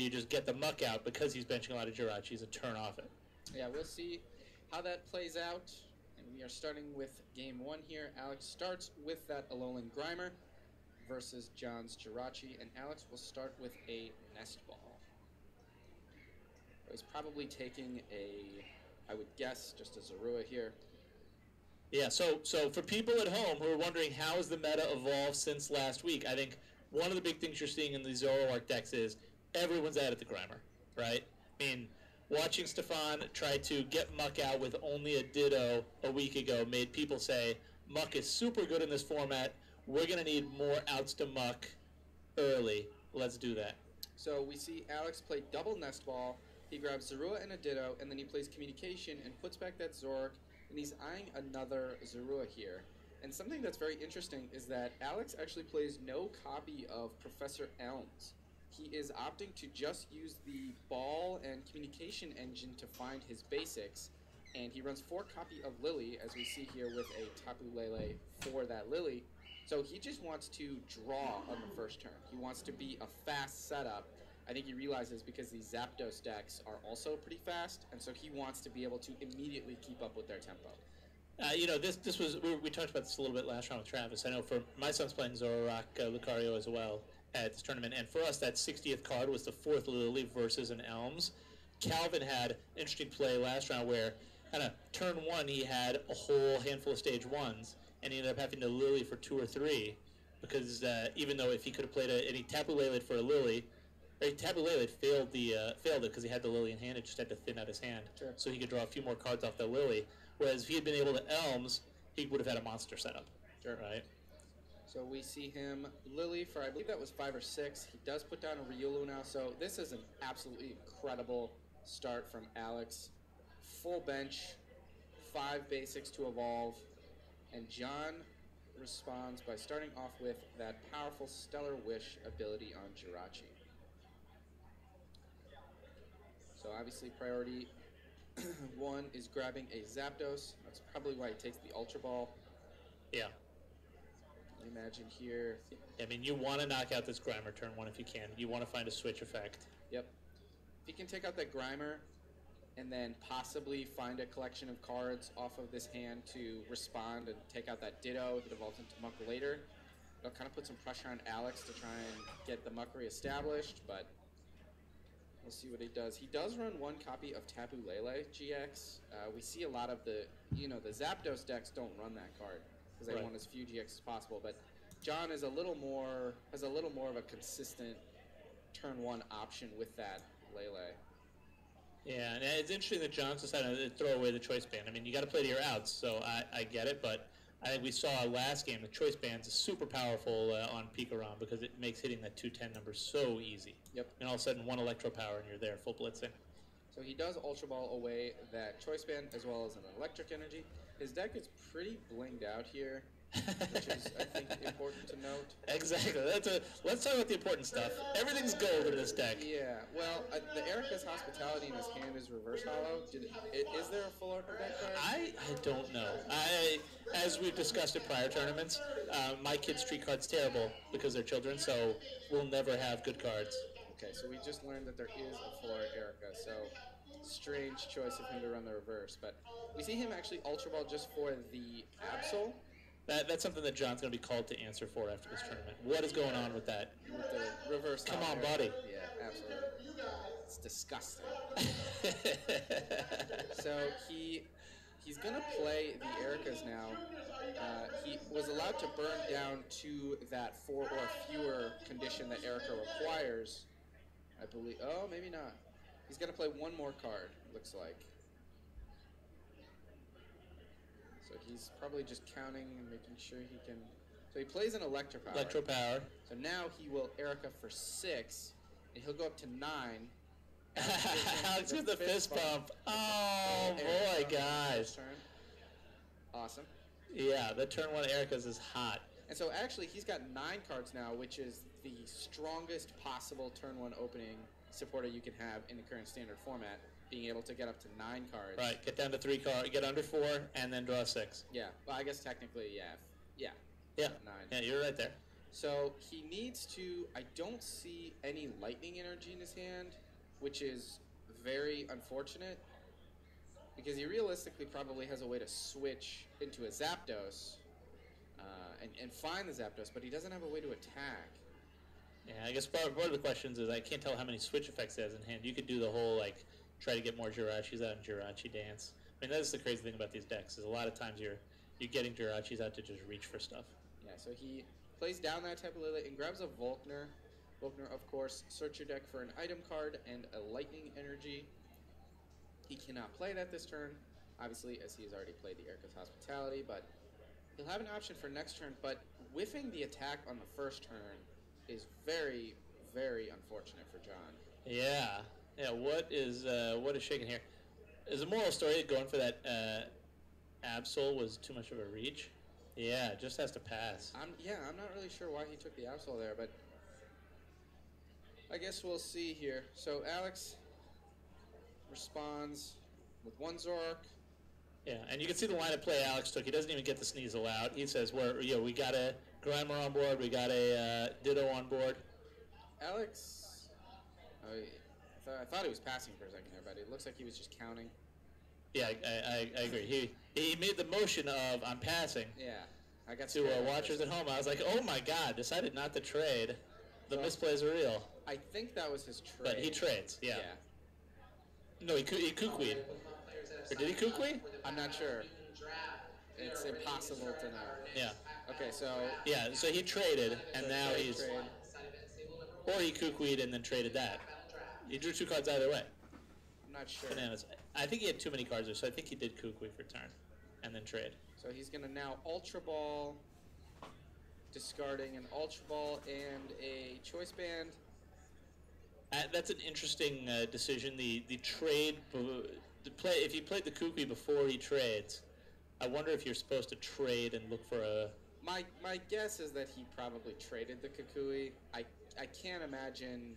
you just get the muck out because he's benching a lot of Jirachis and turn off it? Yeah, we'll see how that plays out. And we are starting with game one here. Alex starts with that Alolan Grimer versus John's Jirachi, and Alex will start with a Nest Ball. He's probably taking a, I would guess, just a Zorua here. Yeah, so for people at home who are wondering how has the meta evolved since last week, I think one of the big things you're seeing in the Zoroark decks is everyone's added the Grimer, right? I mean, watching Stefan try to get Muck out with only a Ditto a week ago made people say, Muck is super good in this format. We're going to need more outs to Muck early. Let's do that. So we see Alex play double Nest Ball. He grabs Zorua and a Ditto, and then he plays Communication and puts back that Zoroark, and he's eyeing another Zorua here. And something that's very interesting is that Alex actually plays no copy of Professor Elms. He is opting to just use the Ball and Communication engine to find his basics, and he runs 4 copy of Lily, as we see here with a Tapu Lele for that Lily. So he just wants to draw on the first turn. He wants to be a fast setup. I think he realizes because these Zapdos decks are also pretty fast, and so he wants to be able to immediately keep up with their tempo. You know, this was we talked about this a little bit last round with Travis. I know for my son's playing ZoroCario as well at this tournament, and for us that 60th card was the 4th Lily versus an Elms. Calvin had an interesting play last round where kind of turn 1 he had a whole handful of stage 1s, and he ended up having to Lily for 2 or 3 because even though if he could have played and he Tapu Lele for a Lily. Tapu Lele failed it because he had the Lily in hand. It just had to thin out his hand, sure, so he could draw a few more cards off the Lily. Whereas if he had been able to Elms, he would have had a monster setup. Sure. Right. So we see him Lily for, I believe that was 5 or 6. He does put down a Riolu now. So this is an absolutely incredible start from Alex. Full bench, 5 basics to evolve, and John responds by starting off with that powerful Stellar Wish ability on Jirachi. So obviously priority 1 is grabbing a Zapdos. That's probably why he takes the Ultra Ball. Yeah. Imagine here. I mean, you want to knock out this Grimer turn 1 if you can. You want to find a switch effect. Yep. If he can take out that Grimer and then possibly find a collection of cards off of this hand to respond and take out that Ditto if it evolves into Muck later, it'll kind of put some pressure on Alex to try and get the Muck reestablished, but we'll see what he does. He does run 1 copy of Tapu Lele GX. We see a lot of the Zapdos decks don't run that card because they want as few GX as possible. But John is has a little more of a consistent turn 1 option with that Lele. Yeah, and it's interesting that John's decided to throw away the choice band. I mean, you got to play to your outs, so I get it, but I think we saw last game the choice band's super powerful on Pikarom because it makes hitting that 210 number so easy. Yep. And all of a sudden 1 Electro Power and you're there, full blitzing. So he does Ultra Ball away that choice band as well as an Electric Energy. His deck is pretty blinged out here, which is, I think, important to note. Exactly. Let's talk about the important stuff. Everything's gold in this deck. Yeah. Well, the Erica's Hospitality in his hand is reverse hollow. Is there a full art of that card? I don't know. As we've discussed at prior tournaments, my kids treat cards terrible because they're children, so we'll never have good cards. Okay, so we just learned that there is a full art Erica, so strange choice of him to run the reverse. But we see him actually Ultra Ball just for the Absol. That's something that John's going to be called to answer for after this tournament. What is going on with that? With the reverse. Come on, buddy. Yeah, absolutely. It's disgusting. So he's going to play the Ericas now. He was allowed to burn down to that 4 or fewer condition that Erica requires. I believe. Oh, maybe not. He's going to play 1 more card, looks like. So he's probably just counting and making sure he can. So he plays an Electro Power. Electro Power. So now he will Erica for 6, and he'll go up to 9. Alex with the fist pump. Oh boy, guys. Awesome. Yeah, the turn 1 Erica's is hot. And so actually he's got 9 cards now, which is the strongest possible turn 1 opening supporter you can have in the current standard format. Being able to get up to 9 cards. Right, get down to 3 cards, get under 4, and then draw 6. Yeah, well, I guess technically, yeah. 9. Yeah, you're right there. So he needs to. I don't see any lightning energy in his hand, which is very unfortunate because he realistically probably has a way to switch into a Zapdos and find the Zapdos, but he doesn't have a way to attack. Yeah, I guess part of the questions is I can't tell how many switch effects he has in hand. You could do the whole, like, try to get more Jirachis out in Jirachi dance. I mean, that's the crazy thing about these decks, is a lot of times you're getting Jirachis out to just reach for stuff. Yeah, so he plays down that type of Lily and grabs a Volkner. Volkner, of course, search your deck for an item card and a lightning energy. He cannot play that this turn, obviously, as he has already played the Erica's Hospitality, but he'll have an option for next turn, but whiffing the attack on the first turn is very, very unfortunate for John. Yeah. Yeah, what is shaking here? Is the moral story going for that Absol was too much of a reach? Yeah, it just has to pass. I'm not really sure why he took the Absol there, but I guess we'll see here. So Alex responds with one Zoroark. Yeah, and you can see the line of play Alex took. He doesn't even get the Sneasel out. He says, we got a Grimer on board, we got a Ditto on board. Alex, I thought he was passing for a second there, but it looks like he was just counting. Yeah, I agree. He made the motion of I'm passing. Yeah, I got to watchers at home. I was like, oh my god, decided not to trade. The misplays are real. I think that was his trade. But he trades, yeah. No, he kookwee. Or did he kookwee? I'm not sure. It's impossible to know. Yeah. Okay, so... Yeah, so he traded, and now he's... Trade. Or he kookweed and then traded that. He drew 2 cards either way. I'm not sure. Bananas. I think he had too many cards there, so I think he did kookweed for turn. And then trade. So he's going to now Ultra Ball, discarding an Ultra Ball and a Choice Band. That's an interesting decision. The trade... if he played the kookweed before he trades, I wonder if you're supposed to trade and look for a... My guess is that he probably traded the Kukui. I can't imagine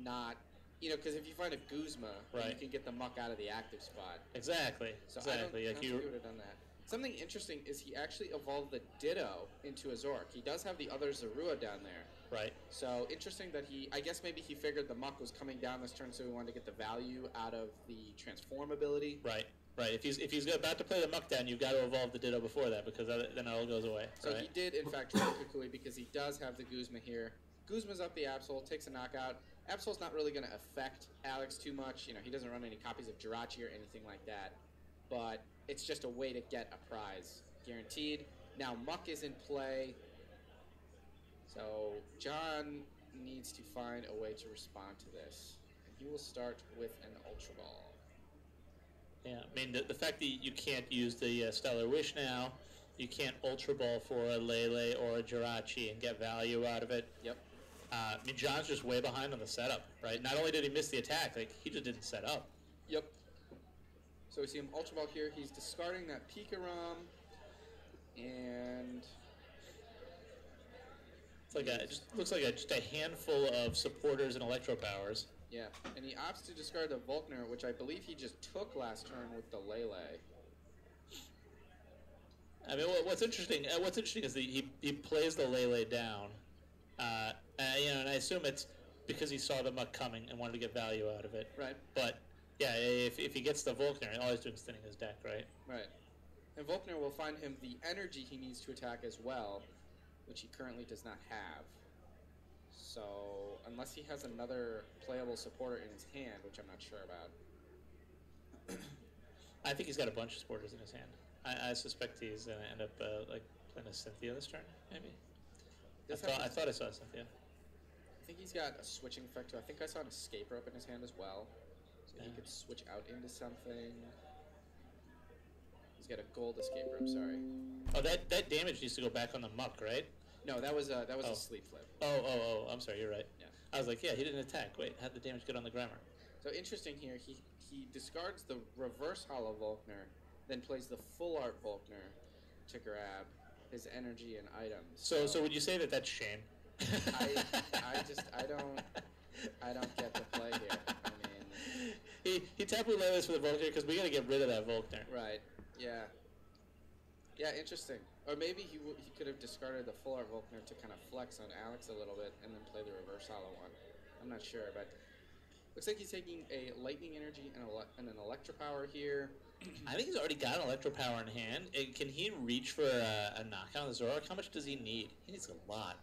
not... You know, because if you find a Guzma, right, you can get the muck out of the active spot. Exactly. So exactly. I don't think he would have done that. Something interesting is he actually evolved the Ditto into a Zoroark. He does have the other Zorua down there. Right. So interesting that I guess maybe he figured the muck was coming down this turn, so he wanted to get the value out of the transform ability. Right. Right. If he's about to play the muck down, you've got to evolve the Ditto before that, because then it all goes away. So right? he did, in fact, trade Kukui because he does have the Guzma here. Guzma's up the Absol, takes a knockout. Absol's not really going to affect Alex too much. You know, he doesn't run any copies of Jirachi or anything like that. But it's just a way to get a prize, guaranteed. Now muck is in play. So John needs to find a way to respond to this. And he will start with an Ultra Ball. Yeah, I mean, the fact that you can't use the Stellar Wish now, you can't Ultra Ball for a Lele or a Jirachi and get value out of it. Yep. I mean, John's just way behind on the setup, right? Not only did he miss the attack, like, he just didn't set up. Yep. So we see him Ultra Ball here. He's discarding that Pikarom. And... It's like it just looks like just a handful of supporters and electro powers. Yeah, and he opts to discard the Volkner, which I believe he just took last turn with the Lele. I mean, what's interesting is that he plays the Lele down, you know, and I assume it's because he saw the muck coming and wanted to get value out of it. Right. But yeah, if he gets the Volkner, all he's doing is thinning his deck, right? Right. And Volkner will find him the energy he needs to attack as well, which he currently does not have. So, unless he has another playable supporter in his hand, which I'm not sure about. I think he's got a bunch of supporters in his hand. I suspect he's going to end up like playing a Cynthia this turn, maybe. I thought I saw a Cynthia. I think he's got a switching effect too. I think I saw an escape rope in his hand as well. So he could switch out into something. He's got a gold escape rope, sorry. Oh, that damage needs to go back on the muck, right? No, that was a sleep flip. Oh, I'm sorry, you're right. Yeah. I was like, yeah, he didn't attack. Wait, how'd the damage get on the Grammar? So interesting here, he discards the reverse hollow Volkner, then plays the full art Volkner to grab his energy and items. So would you say that that's shame? I don't get the play here. I mean, he tapped Lelis for the Volkner because we got to get rid of that Volkner. Right. Yeah. Yeah, interesting. Or maybe he could have discarded the full art Volkner to kind of flex on Alex a little bit and then play the reverse hollow one. I'm not sure, but looks like he's taking a lightning energy and an electropower here. I think he's already got an electro power in hand. Can he reach for a knockout on the Zoroark? How much does he need? He needs a lot.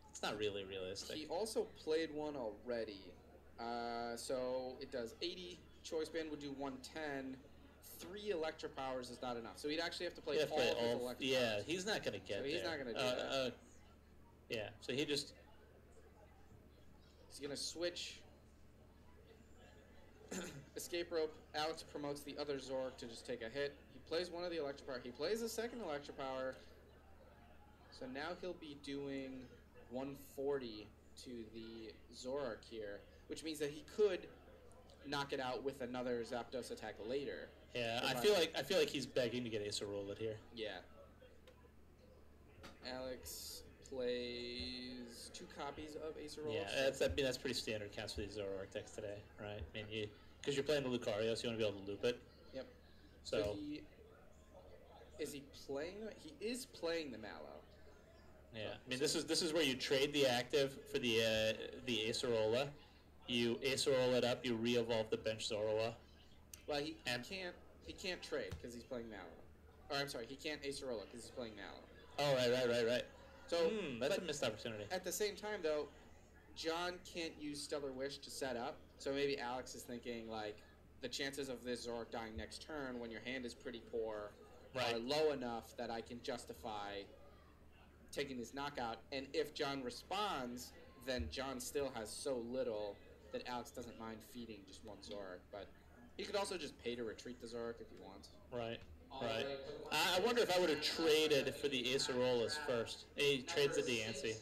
It's not really realistic. He also played one already. So it does 80. Choice band would do 110. 3 electro powers is not enough. So he'd actually have to play all of his electro powers. Yeah, he's not going to get there. He's not going to do that. Yeah, so he just... He's going to switch... Escape rope. Alex promotes the other Zoroark to just take a hit. He plays one of the electro power. He plays a second electro power. So now he'll be doing 140 to the Zoroark here, which means that he could knock it out with another Zapdos attack later. Yeah, I feel like he's begging to get Acerola here. Yeah. Alex plays 2 copies of Acerola. Yeah, that's pretty standard counts for these Zoroark decks today, right? I mean, because you're playing the Lucario, so you want to be able to loop it. Yep. So is he playing? He is playing the Mallow. Yeah, I mean, this is where you trade the active for the Acerola. You Acerola it up, you re-evolve the bench Zoroa. Well, he can't trade because he's playing Mallow. Or I'm sorry, he can't Acerola because he's playing Mallow. Oh, right. So that's a missed opportunity. At the same time, though, John can't use Stellar Wish to set up. So maybe Alex is thinking like the chances of this Zoroark dying next turn when your hand is pretty poor are low enough that I can justify taking this knockout. And if John responds, then John still has so little that Alex doesn't mind feeding just one Zoroark. But he could also just pay to retreat the Zoroark if he wants. Right. I wonder if I would have traded for the Acerolas first. He trades the Diancie.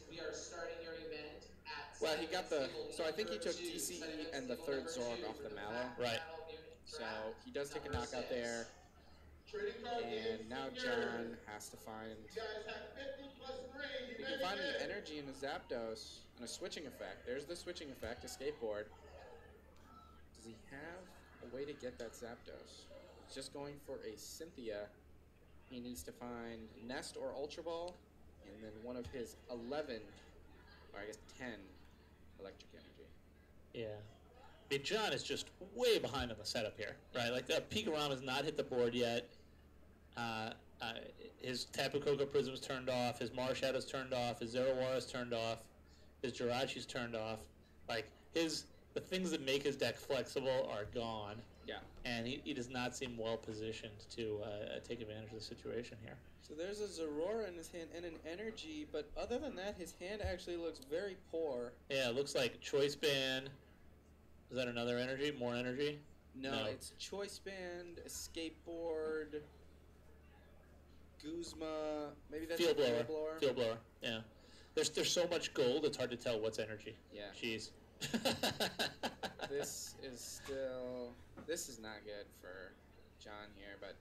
Well, he got the... So I think he took DCE and the third Zoroark off the Mallow. Right. So he does take a knockout there. And now John has to find... He can find an energy in a Zapdos and a switching effect. There's the switching effect, a skateboard. Does he have a way to get that Zapdos? He's just going for a Cynthia. He needs to find Nest or Ultra Ball, and then one of his 11, or I guess 10, electric energy. Yeah. I mean, John is just way behind on the setup here, right? Like, the Pikarom has not hit the board yet. His Tapu Koko Prism's turned off. His Marshadow's turned off. His Zerawa's turned off. His Jirachi's turned off. Like, the things that make his deck flexible are gone. Yeah. And he does not seem well positioned to take advantage of the situation here. So there's a Zorora in his hand and an energy, but other than that, his hand actually looks very poor. Yeah, it looks like Choice Band. Is that another energy? More energy? No. It's Choice Band, a Skateboard, Guzma, maybe that's Field a blower. Field blower, yeah. There's so much gold, it's hard to tell what's energy. Yeah. Jeez. This is not good for John here, but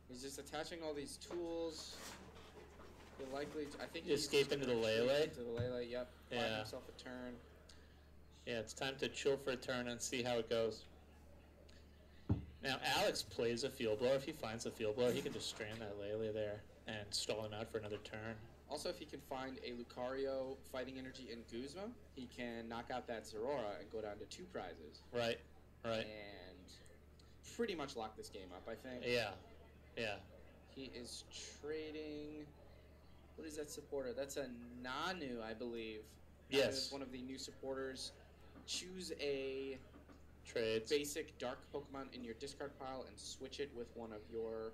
he's just attaching all these tools. He'll likely, I think he's escape into the Lele. Into the Lele, yep. Yeah. Buy himself a turn. Yeah, it's time to chill for a turn and see how it goes. Now, Alex plays a field blower. If he finds a field blower, he can just strand that Lele there and stall him out for another turn. Also, if he can find a Lucario Fighting Energy in Guzma, he can knock out that Zorora and go down to 2 prizes. Right. And pretty much lock this game up, I think. Yeah. He is trading... What is that supporter? That's a Nanu, I believe. Yes. That is one of the new supporters. Choose a trades basic dark Pokemon in your discard pile and switch it with one of your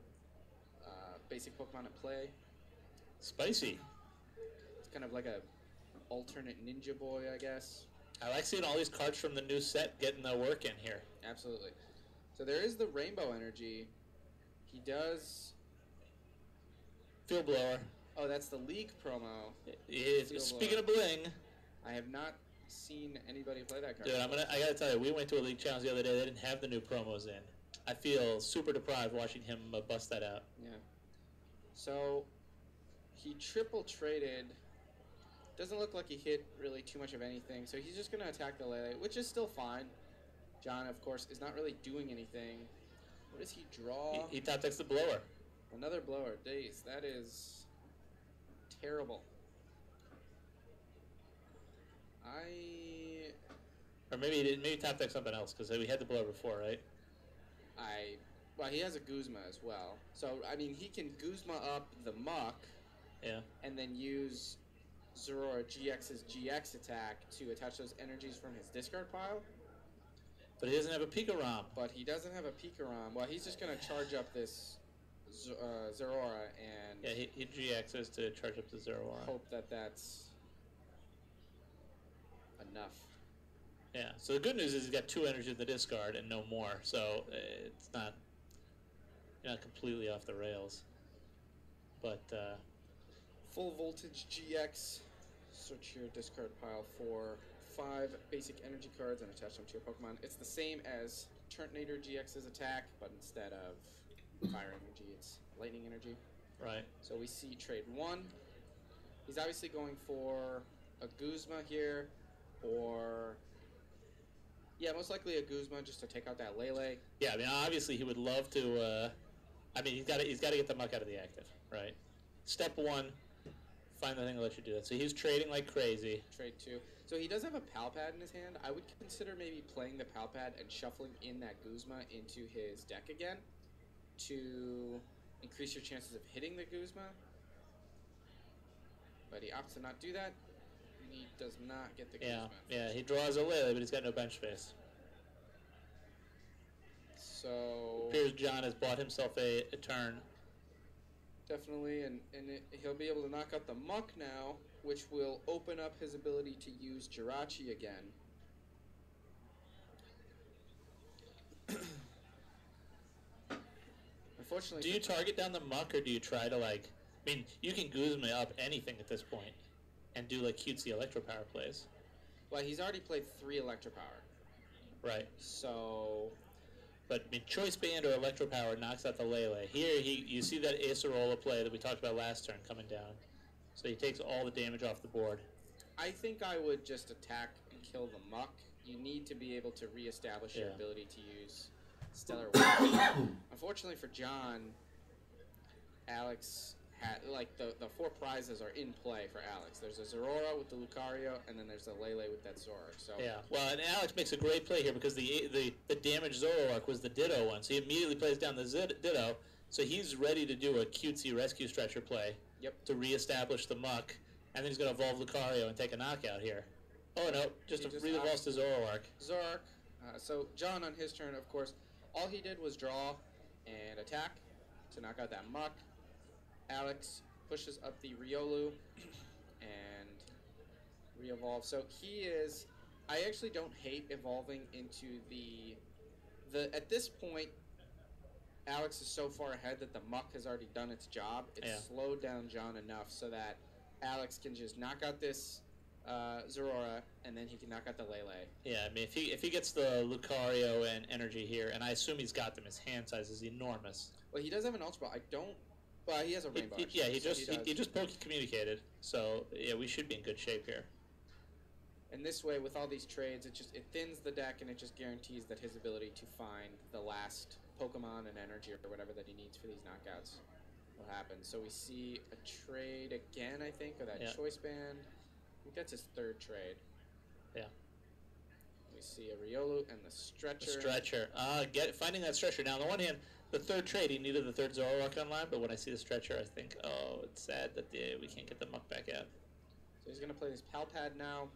basic Pokemon at play. Spicy. It's kind of like a alternate Ninja Boy, I guess. I like seeing all these cards from the new set getting their work in here. Absolutely. So there is the Rainbow Energy. He does... Field blower. Oh, that's the League promo. Speaking of bling, I have not seen anybody play that card. Dude, I gotta tell you, we went to a league challenge the other day. They didn't have the new promos in. I feel super deprived watching him bust that out. Yeah. So he triple traded. Doesn't look like he hit really too much of anything. So he's just gonna attack the Lele, which is still fine. John, of course, is not really doing anything. What does he draw? He top decks the blower. Another blower. Daze. That is terrible. Or maybe he didn't. Maybe top deck something else because we had the blower before, right? Well, he has a Guzma as well. So, I mean, he can Guzma up the Muck. Yeah. And then use Zorora GX's GX attack to attach those energies from his discard pile. But he doesn't have a Pika-Rom. But he doesn't have a Pika-Rom. Well, he's just going to charge up this Zorora and... Yeah, he GXs to charge up the Zorora. Hope that that's enough. Yeah, so the good news is he's got 2 energy in the discard and no more, so it's not... You're not completely off the rails. But, Full Voltage GX. Search your discard pile for 5 basic energy cards and attach them to your Pokemon. It's the same as Turtonator GX's attack, but instead of fire energy, it's lightning energy. Right. So we see trade 1. He's obviously going for a Guzma here, or... Yeah, most likely a Guzma just to take out that Lele. Yeah, I mean, obviously he would love to... I mean, he's got to get the Muck out of the active, right? Step 1, find the thing to let you do that. So he's trading like crazy. Trade 2. So he does have a Pal Pad in his hand. I would consider maybe playing the Pal Pad and shuffling in that Guzma into his deck again to increase your chances of hitting the Guzma. But he opts to not do that. And he does not get the Guzma. Yeah, he draws a Lele, but he's got no bench space. So... It appears John has bought himself a turn. Definitely, and he'll be able to knock out the Muck now, which will open up his ability to use Jirachi again. Unfortunately... Do you target down the Muck, or do you try to, like... I mean, you can Guzma up anything at this point and do, like, cutesy Electro Power plays. Well, he's already played 3 Electro Power. Right. So... But I mean, Choice Band or Electro Power knocks out the Lele. Here, you see that Acerola play that we talked about last turn coming down. So he takes all the damage off the board. I think I would just attack and kill the Muck. You need to be able to reestablish your ability to use Stellar Weapon. Unfortunately for John, Alex had, like, the 4 prizes are in play for Alex. There's a Zorora with the Lucario, and then there's a Lele with that Zoroark. So yeah, well, and Alex makes a great play here because the damaged Zoroark was the Ditto one, so he immediately plays down the Ditto, so he's ready to do a cutesy rescue stretcher play to reestablish the Muck, and then he's going to evolve Lucario and take a knockout here. Oh, no, just re-evolves to Zoroark. Zoroark. So John, on his turn, of course, all he did was draw and attack to knock out that Muck. Alex pushes up the Riolu and re-evolve. So he is... I actually don't hate evolving into the... At this point, Alex is so far ahead that the Muck has already done its job. It's slowed down John enough so that Alex can just knock out this Zorora, and then he can knock out the Lele. Yeah, I mean, if he gets the Lucario and energy here, and I assume he's got them, his hand size is enormous. Well, he does have an Ultra Ball. I don't... Well, he has a Rainbow. He just Poke-communicated, so yeah, we should be in good shape here. And this way, with all these trades, it thins the deck, and it just guarantees that his ability to find the last Pokemon and energy or whatever that he needs for these knockouts will happen. So we see a trade again, I think, of that Choice Band. I think that's his 3rd trade. Yeah. We see a Riolu and the Stretcher. Finding that Stretcher. Now, on the one hand, the 3rd trade, he needed the 3rd Zoroark online, but when I see the Stretcher, I think, oh, it's sad that we can't get the Muck back out. So he's going to play this Pal Pad now,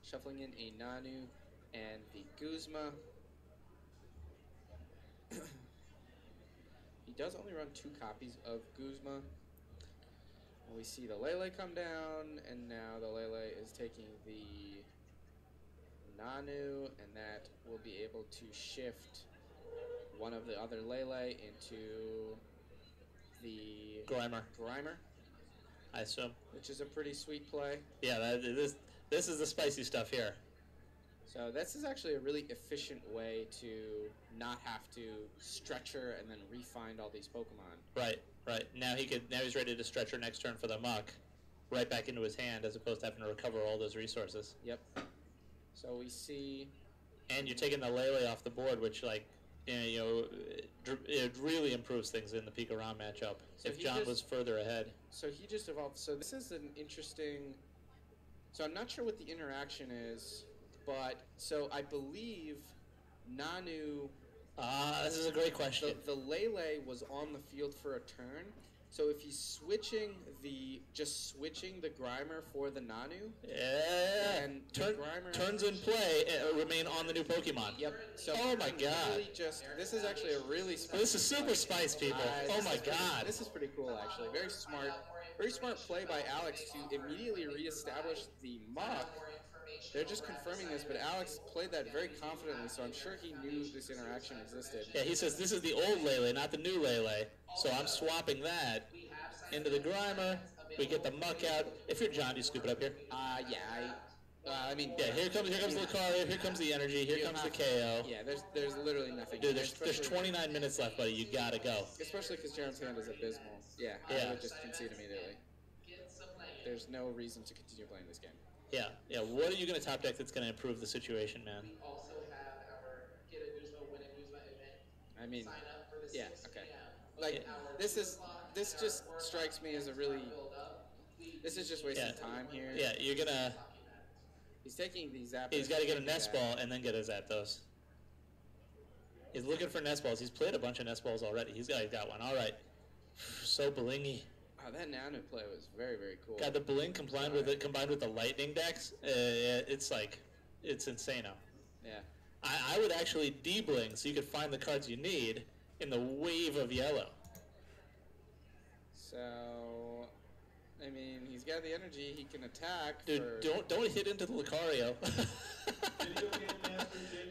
shuffling in a Nanu and the Guzma. He does only run 2 copies of Guzma. And we see the Lele come down, and now the Lele is taking the Nanu, and that will be able to shift one of the other Lele into the Grimer, I assume. Which is a pretty sweet play. Yeah, this is the spicy stuff here. So this is actually a really efficient way to not have to Stretcher and then re-find all these Pokemon. Right. Now he's ready to Stretcher next turn for the Muck, right back into his hand, as opposed to having to recover all those resources. Yep. So we see... And you're taking the Lele off the board, which, like, it really improves things in the Pika round matchup So if he John just- was further ahead. So he just evolved. So this is an interesting. So I'm not sure what the interaction is, but so I believe Nanu. This is a great question. The Lele was on the field for a turn. So if he's switching the Grimer for the Nanu, and turns in play remain on the new Pokemon. Yep. So oh my god. Really this is actually a really spicy this is super spice, people. Oh my god. This is pretty cool, actually. Very smart play by Alex to immediately reestablish the Mach. They're just confirming this, but Alex played that very confidently, so I'm sure he knew this interaction existed. Yeah, he says this is the old Lele, not the new Lele. So I'm swapping that into the Grimer. We get the Muck out. If you're John, do you scoop it up here? I mean, yeah. Here comes Lucario. Here comes the energy. Here comes the KO. Yeah, there's literally nothing. Dude, there's 29 minutes left, buddy. You gotta go. Especially because Jaron's hand is abysmal. Yeah, I would just concede immediately. There's no reason to continue playing this game. Yeah. What are you gonna top deck that's gonna improve the situation, man? I mean, yeah, okay. Like this just strikes me as a really. This is just wasting time here. Yeah, you're gonna. He's taking these Zapdos. He's got to get a Nest Ball and then get a Zapdos. He's looking for Nest Balls. He's played a bunch of Nest Balls already. He's got one. All right. So blingy. Oh, that Nano play was very, very cool. God, the Bling combined with the Lightning decks, it's insane. Yeah. I would actually de-Bling so you could find the cards you need in the wave of yellow. So, I mean, he's got the energy. He can attack. Dude, don't hit into the Lucario.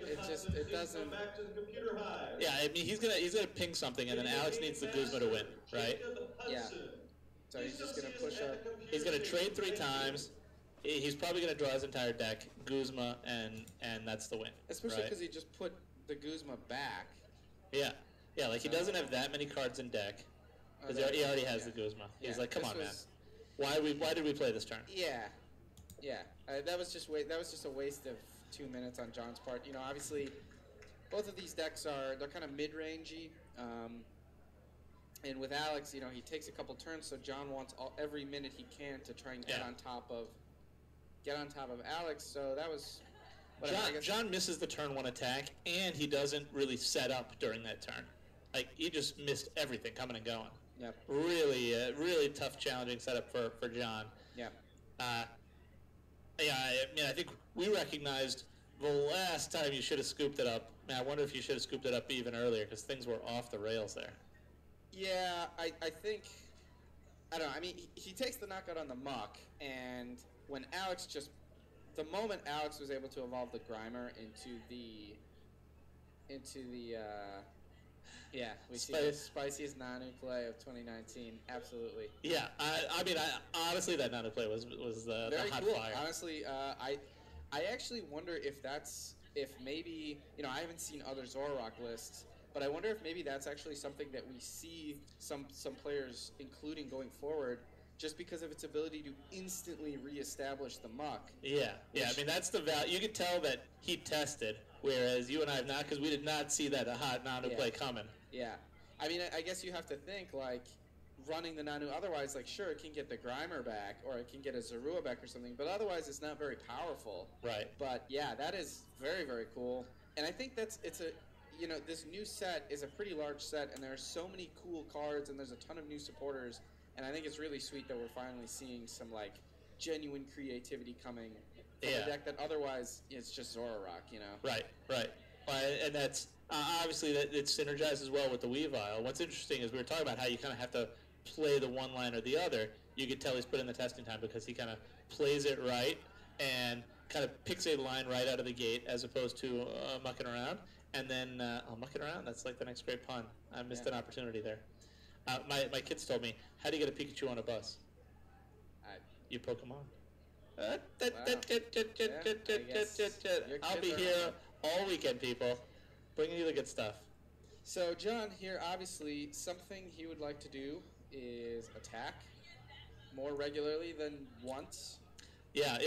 It doesn't. Back to the computer hive. Yeah, I mean he's gonna ping something, and then Alex needs the Guzma to win, right? Yeah. So he's just gonna push up. He's gonna trade 3 times. He's probably gonna draw his entire deck, Guzma, and that's the win. Especially because he just put the Guzma back. Yeah, like he doesn't have that many cards in deck. Because he already has the Guzma. He's like, come on, man. Why did we play this turn? Yeah. That was just a waste of 2 minutes on John's part. You know, obviously, both of these decks they're kind of mid-rangey. And with Alex, you know, he takes a couple turns, so John wants every minute he can to try and get on top of Alex. So that was. John misses the turn 1 attack, and he doesn't really set up during that turn. Like he just missed everything coming and going. Yep. Really tough, challenging setup for John. Yeah. I mean, I think we recognized the last time you should have scooped it up. Man, I wonder if you should have scooped it up even earlier because things were off the rails there. Yeah, I think. I don't know. I mean, he takes the knockout on the Muck, and when the moment Alex was able to evolve the Grimer into the we see the spiciest Nanu play of 2019. Absolutely. Yeah, I mean, honestly, that Nanu play was the hot cool. fire. Honestly, I actually wonder if maybe, you know, I haven't seen other Zoroark lists, but I wonder if maybe that's actually something that we see some players including going forward, just because of its ability to instantly reestablish the Muck. Yeah. I mean, that's the value. You could tell that he tested, whereas you and I have not, because we did not see that hot Nanu play coming. Yeah. I mean, I guess you have to think, like, running the Nanu, otherwise, like, sure, it can get the Grimer back, or it can get a Zorua back or something, but otherwise it's not very powerful. Right. But, yeah, that is very, very cool. And I think this new set is a pretty large set, and there are so many cool cards, and there's a ton of new supporters, and I think it's really sweet that we're finally seeing some, like, genuine creativity coming from a deck that otherwise is just Zoroark, you know? Right. And that's obviously that it synergizes well with the Weavile. What's interesting is we were talking about how you kind of have to play the one line or the other. You could tell he's put in the testing time because he kind of plays it right and kind of picks a line right out of the gate as opposed to mucking around. And then mucking around, that's like the next great pun. I missed an opportunity there. My kids told me, how do you get a Pikachu on a bus? You Pokemon. I'll be here all weekend, people, bringing you the good stuff. So John here, obviously, something he would like to do is attack more regularly than once. Yeah.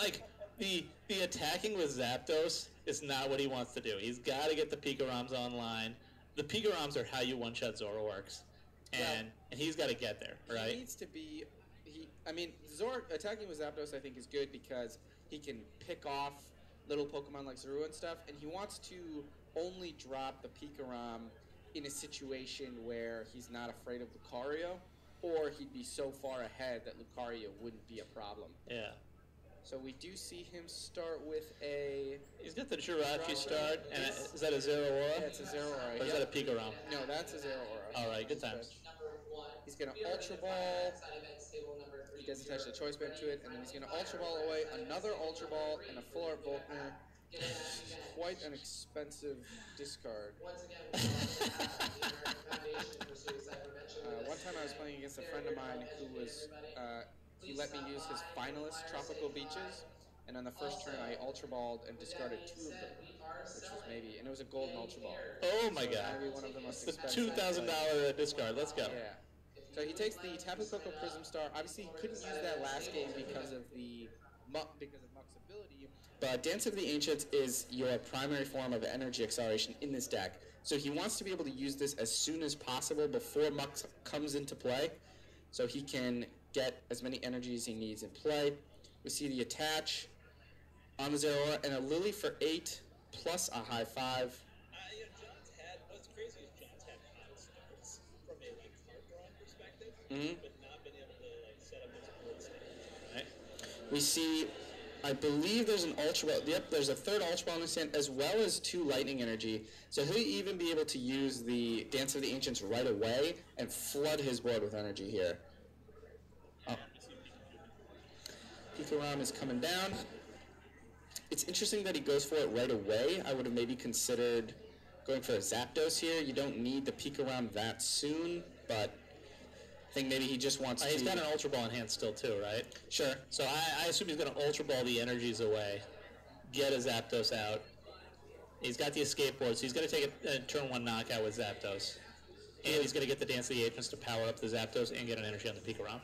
Like the attacking with Zapdos is not what he wants to do. He's got to get the Pika-Roms online. The Pika-Roms are how you one-shot Zoroarks, and he's got to get there, right? He needs to be. I mean, Zoroark attacking with Zapdos I think is good because he can pick off little Pokemon like Zorua and stuff, and he wants to only drop the Pika-Rom in a situation where he's not afraid of Lucario, or he'd be so far ahead that Lucario wouldn't be a problem. Yeah. So we do see him start with a... He's got the Jirachi start, and is that a Zeraora? Yeah, it's a Zeraora. Or is that a Pika-Rom? No, that's a Zeraora. All right, good times. He's going to Ultra Ball. He doesn't attach the Choice Band to it, and then he's going to Ultra Ball away, another Ultra Ball, and a Full Art Volkner. Quite an expensive discard. One time I was playing against a friend of mine who was... he let me use his finalist Tropical Beaches, and on the first turn I Ultra Balled and discarded 2 of them, which was maybe, and it was a golden Ultra Ball. Oh my god. Maybe one of the most the expensive. $2,000 discard, let's go. Yeah. So he takes the Tapu Koko Prism Star. Obviously he couldn't use that last game because of Muck's ability. But Dance of the Ancients is your primary form of energy acceleration in this deck. So he wants to be able to use this as soon as possible before Muck comes into play, so he can get as many energies he needs in play. We see the attach on the Zeraora and a Lily for 8 plus a high 5. John's had, what's crazy is John's had hot starts from a card drawing perspective, but not been able to set up his board stuff. Right? We see, I believe there's an Ultra Ball. Yep, there's a third Ultra Ball in his hand, as well as 2 Lightning Energy. So he'll even be able to use the Dance of the Ancients right away and flood his board with energy here. Oh. Pika-Rom is coming down. It's interesting that he goes for it right away. I would have maybe considered going for a Zapdos here. You don't need the Pika-Rom that soon, but I think maybe he just wants to... He's got an Ultra Ball in hand still too, right? Sure. So I assume he's going to Ultra Ball the energies away, get a Zapdos out. He's got the escape board, so he's going to take a turn 1 knockout with Zapdos. And he's going to get the Dance of the Ancients to power up the Zapdos and get an energy on the Pika-Rom.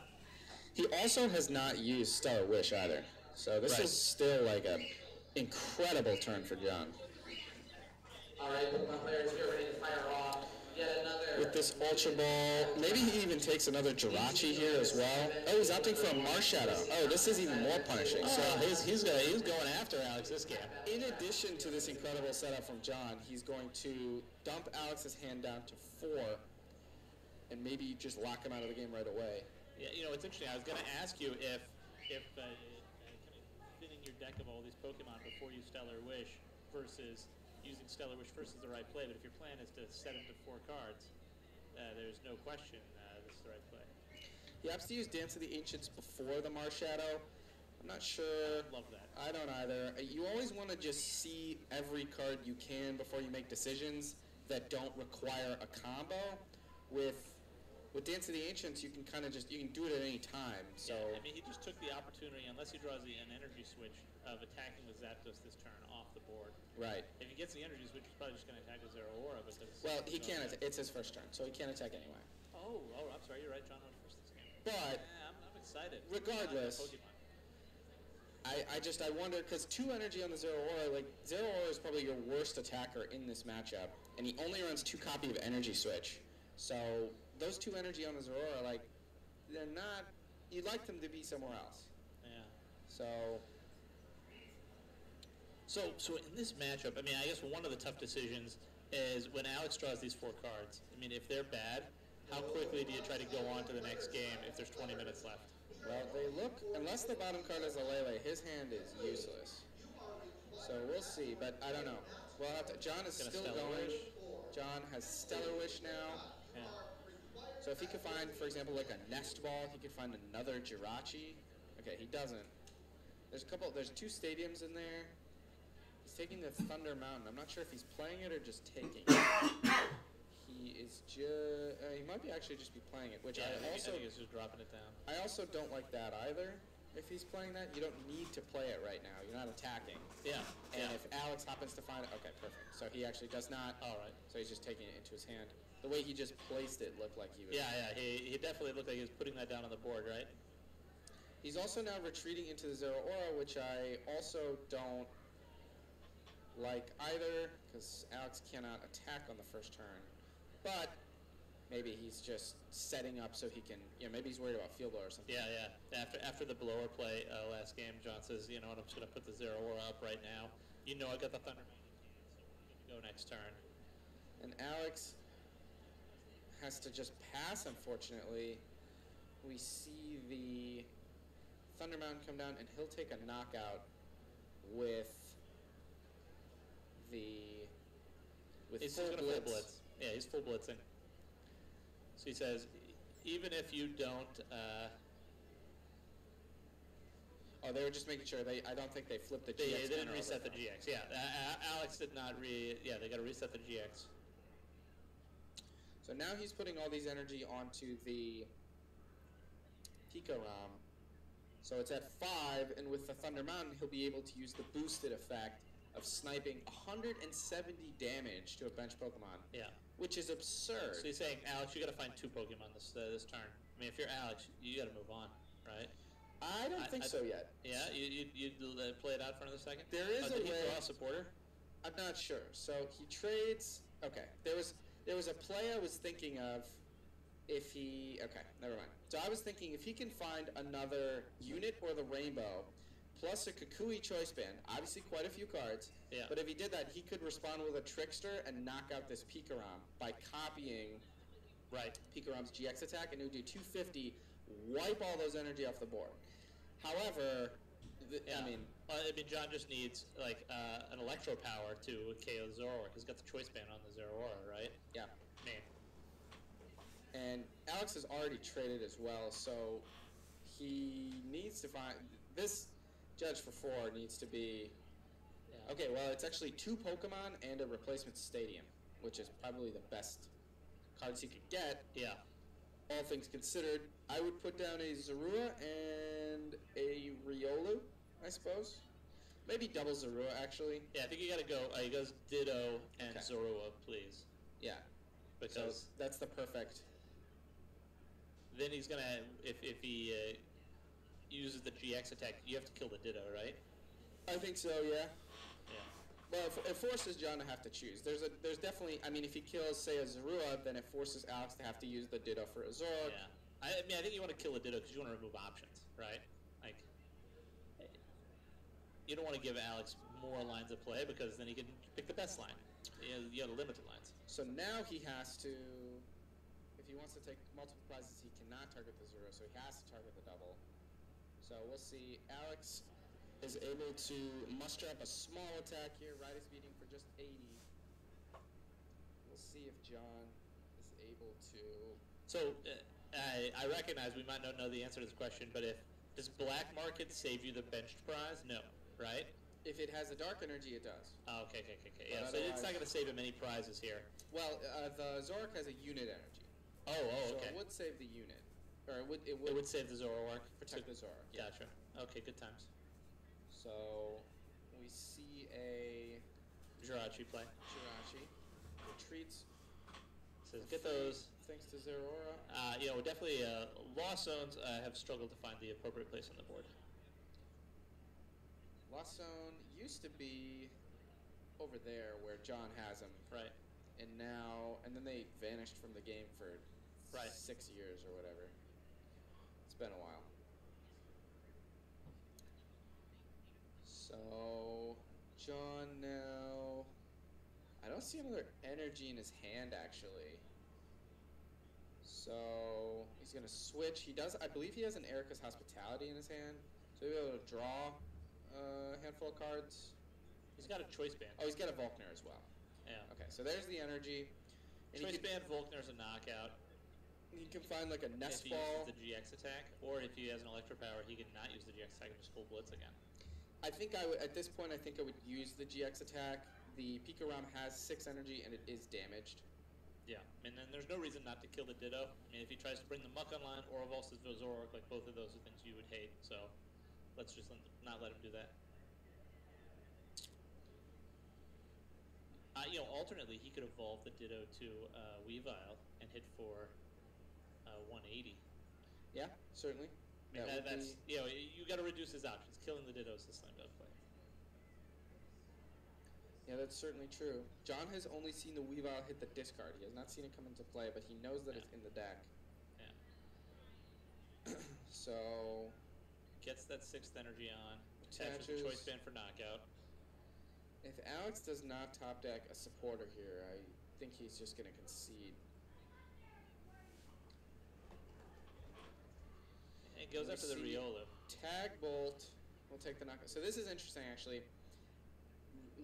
He also has not used Stellar Wish either. So this is still like an incredible turn for John. All right, Pokemon players, get ready to fire off. Yet another. With this Ultra Ball, maybe he even takes another Jirachi here as well. Oh, he's opting for a Marshadow. Oh, this is even more punishing. So he's going after Alex this game. In addition to this incredible setup from John, he's going to dump Alex's hand down to 4 and maybe just lock him out of the game right away. Yeah, it's interesting. I was going to ask you if kind of thinning your deck of all these Pokemon before you Stellar Wish versus using Stellar Wish first is the right play, but if your plan is to set him to 4 cards, there's no question this is the right play. He opts to use Dance of the Ancients before the Marshadow. I'm not sure. I love that. I don't either. You always want to just see every card you can before you make decisions that don't require a combo. With Dance of the Ancients, you can kind of you can do it at any time. So yeah, I mean, he just took the opportunity, unless he draws an energy switch, of attacking with Zapdos this turn off the board. Right. If he gets the energy switch, he's probably just going to attack with Zeraora. Well, he can't. It's his first turn, so he can't attack anyway. Oh, I'm sorry. You're right. John went first this game. But I'm excited. Regardless, I wonder, because 2 energy on the Zeraora, Zeraora is probably your worst attacker in this matchup, and he only runs 2 copy of Energy Switch. So those 2 energy on the Zeraora, they're not. You'd like them to be somewhere else. Yeah. So in this matchup, I mean, I guess one of the tough decisions is when Alex draws these 4 cards. I mean, if they're bad, how quickly do you try to go on to the next game if there's 20 minutes left? Well, they look, unless the bottom card is a Lele, his hand is useless. So we'll see, but I don't know. We'll have to. John is still going. John has Stellar Wish now. Yeah. So if he could find, for example, like a Nest Ball, he could find another Jirachi. Okay, he doesn't. There's 2 stadiums in there. He's taking the Thunder Mountain. I'm not sure if he's playing it or just taking it. He is he might be actually just be playing it, which I think he's just dropping it down. I also don't like that either. If he's playing that, you don't need to play it right now. You're not attacking. Yeah. And if Alex happens to find it, okay, perfect. So he actually does not. All right. So he's just taking it into his hand. The way he just placed it looked like he was. Yeah. He definitely looked like he was putting that down on the board, right? He's also now retreating into the Zero Aura, which I also don't like either, because Alex cannot attack on the first turn. But maybe he's just setting up so he can, maybe he's worried about field blow or something. Yeah. After the blower play last game, John says, you know what, I'm just going to put the Zero Aura up right now. You know I got the Thunder Man, so we're good to go next turn. And Alex has to just pass, unfortunately. We see the Thunder Mountain come down, and he'll take a knockout with he's full gonna blitz. Full blitz. Yeah, he's full blitzing. So he says, even if you don't... Oh, they were just making sure. I don't think they flipped the GX. They didn't reset the GX. Yeah, Alex did not Yeah, they got to reset the GX. So now he's putting all these energy onto the Pico Rom. So it's at 5, and with the Thunder Mountain, he'll be able to use the boosted effect of sniping 170 damage to a bench Pokemon. Yeah. Which is absurd. So he's saying, Alex, you got to find 2 Pokemon this turn. I mean, if you're Alex, you got to move on, right? I don't think so yet. Yeah, you play it out for another second. There is a way. Did he draw a supporter? I'm not sure. So he trades. Okay, there was a play I was thinking of. If he never mind. So I was thinking if he can find another unit or the rainbow, plus a Kukui choice band, obviously quite a few cards. Yeah. But if he did that, he could respond with a Trickster and knock out this Pikarom by copying Pikarom's GX attack, and it would do 250, wipe all those energy off the board. However, I mean, John just needs like an Electro Power to KO Zoroark. He's got the choice band on the Zoroark, right? Yeah. Man. And Alex has already traded as well, so he needs to find this Judge for 4 needs to be. Yeah. Okay, well, it's actually 2 Pokemon and a replacement stadium, which is probably the best cards he could get. Yeah. All things considered, I would put down a Zorua and a Riolu, I suppose. Maybe double Zorua, actually. Yeah, I think you got to go. He goes Ditto and Zorua, please. Yeah. Because so that's the perfect. Then he's gonna if he uses the GX attack, you have to kill the Ditto, right? I think so. Yeah. Yeah. Well, it forces John to have to choose. There's definitely. I mean, if he kills, say, a Zorua, then it forces Alex to have to use the Ditto for a Zoroark. Yeah. I think you want to kill a Ditto because you want to remove options, right? Like, you don't want to give Alex more lines of play because then he can pick the best line. You have limited lines. So now he has to. If he wants to take multiple prizes, he cannot target the Zoro, so he has to target the double. So we'll see. Alex is able to muster up a small attack here. Ride is beating for just 80. We'll see if John is able to. So I recognize we might not know the answer to this question, but does Black Market save you the benched prize? No, right? If it has a dark energy, it does. Oh, okay. Yeah, so it's not going to save him any prizes here. Well, the Zoroark has a unit energy. Oh, okay. So it would save the unit. Or it would save the Zoroark. Protect the Zoroark. Yeah. Gotcha. Okay, good times. So we see a Jirachi play. Jirachi retreats. Says get those. Thanks to Zeraora. Definitely Lost Zones have struggled to find the appropriate place on the board. Lost Zone used to be over there where John has them. Right. And then they vanished from the game for 6 years or whatever. It's been a while. So, John now. I don't see another energy in his hand, actually. So, he's going to switch. I believe he has an Erica's Hospitality in his hand. So he'll be able to draw a handful of cards. He's got a choice band. Oh, he's got a Volkner as well. Yeah. Okay, so there's the energy. And choice band, Volkner's a knockout. He can find like a nest if he ball. uses the GX attack, or if he has an Electro Power, he can not use the GX attack and just full blitz again. I think I would, at this point, I think I would use the GX attack. The Pikarom has 6 energy and it is damaged. Yeah, and then there's no reason not to kill the Ditto. I mean, if he tries to bring the Muck online or evolves his Zoroark, like both of those are things you would hate. So let's just not let him do that. Alternately, he could evolve the Ditto to Weavile and hit for 180. Yeah, certainly. I mean, that's you got to reduce his options. Killing the Ditto is the slam dunk play. Yeah, that's certainly true. John has only seen the Weavile hit the discard. He has not seen it come into play, but he knows that it's in the deck. Yeah. So gets that 6th energy on. Attaches the choice band for knockout. If Alex does not top deck a supporter here, I think he's just going to concede. It goes after the Riolu. Tag Bolt will take the knockout. So this is interesting, actually.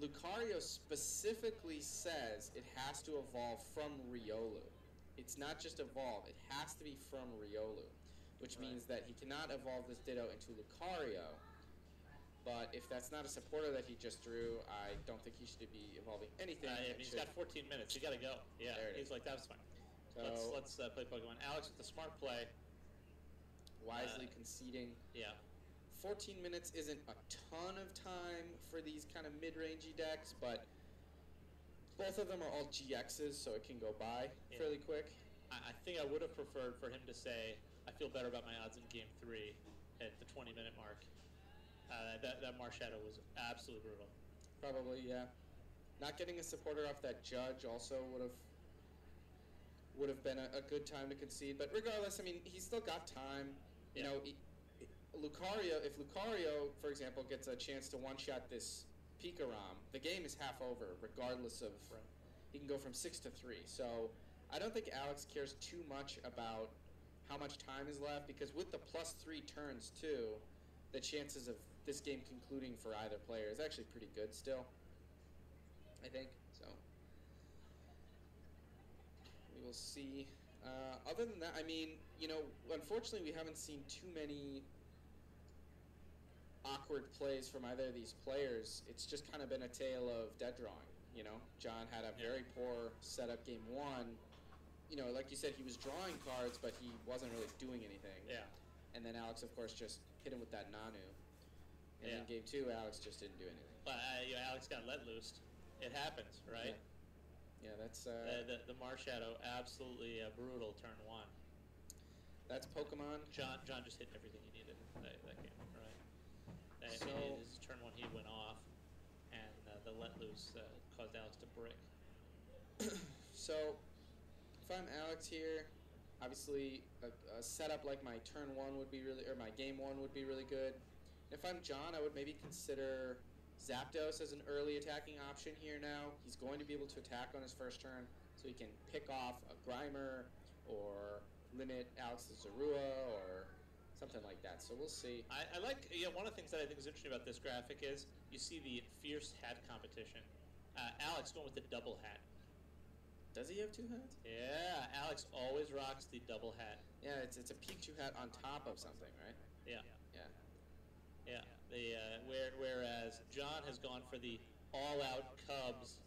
Lucario specifically says it has to evolve from Riolu. It's not just evolve, it has to be from Riolu, which means that he cannot evolve this Ditto into Lucario. But if that's not a supporter that he just drew, I don't think he should be evolving anything. He's got 14 minutes. He got to go. Yeah, he's like, that was fine. So let's play Pokemon. Alex with the smart play. Wisely conceding. Yeah. 14 minutes isn't a ton of time for these kind of mid-rangey decks, but both of them are all GXs, so it can go by fairly quick. I think I would have preferred for him to say, I feel better about my odds in Game 3 at the 20-minute mark. That Marshadow was absolutely brutal. Probably, yeah. Not getting a supporter off that Judge also would have been a good time to concede. But regardless, I mean, he's still got time. You know, Lucario, if Lucario, for example, gets a chance to one-shot this Pikarom, the game is half over, regardless of... He can go from 6 to 3. So I don't think Alex cares too much about how much time is left, because with the +3 turns, too, the chances of this game concluding for either player is actually pretty good still, I think. So we will see. Other than that, I mean, you know, unfortunately we haven't seen too many awkward plays from either of these players. It's just kind of been a tale of dead drawing, you know. John had a very poor setup game 1. You know, like you said, he was drawing cards, but he wasn't really doing anything. Yeah. And then Alex, of course, just hit him with that Nanu. And then game 2, Alex just didn't do anything. But Alex got let loose. It happens, right? Yeah, that's... the Marshadow, absolutely brutal turn 1. That's Pokemon. John just hit everything he needed that game, right? So, his turn 1, he went off, and the let loose caused Alex to break. So, if I'm Alex here, obviously a setup like my turn 1 would be really, or my game 1 would be really good. If I'm John, I would maybe consider Zapdos as an early attacking option here now. He's going to be able to attack on his first turn, so he can pick off a Grimer or limit Alex's Zorua or something like that. So we'll see. I like, one of the things that I think is interesting about this graphic is you see the fierce hat competition. Alex going with the double hat. Does he have 2 hats? Yeah, Alex always rocks the double hat. Yeah, it's a Pikachu hat on top of something, right? Yeah. Yeah. Yeah. Whereas John has gone for the all-out Cubs.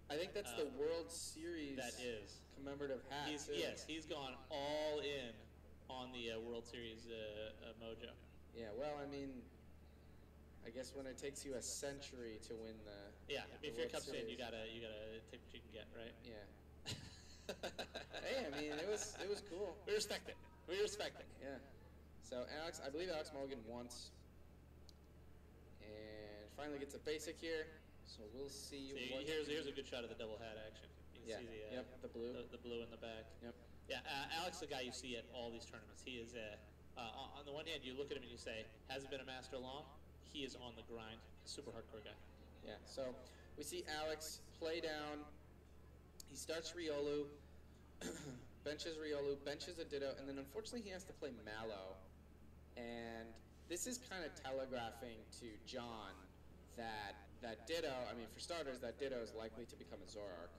I think that's the World Series. That is commemorative hat. He's gone all in on the World Series mojo. Yeah. Well, I mean, I guess when it takes you a century to win the if you're a Cubs fan, you gotta take what you can get, right? Yeah. Hey, I mean, it was cool. We respect it. Yeah. So Alex, I believe Alex Mulligan once, and finally gets a basic here. So we'll see. Here's a good shot of the double hat action. You can see the blue. The blue in the back. Yep. Yeah, Alex, the guy you see at all these tournaments. He is on the one hand, you look at him and you say, hasn't been a master long. He is on the grind. Super hardcore guy. Yeah. So we see Alex play down. He starts Riolu, benches Riolu, benches a Ditto, and then unfortunately he has to play Mallow. And this is kind of telegraphing to John that Ditto, I mean, for starters, that Ditto is likely to become a Zoroark.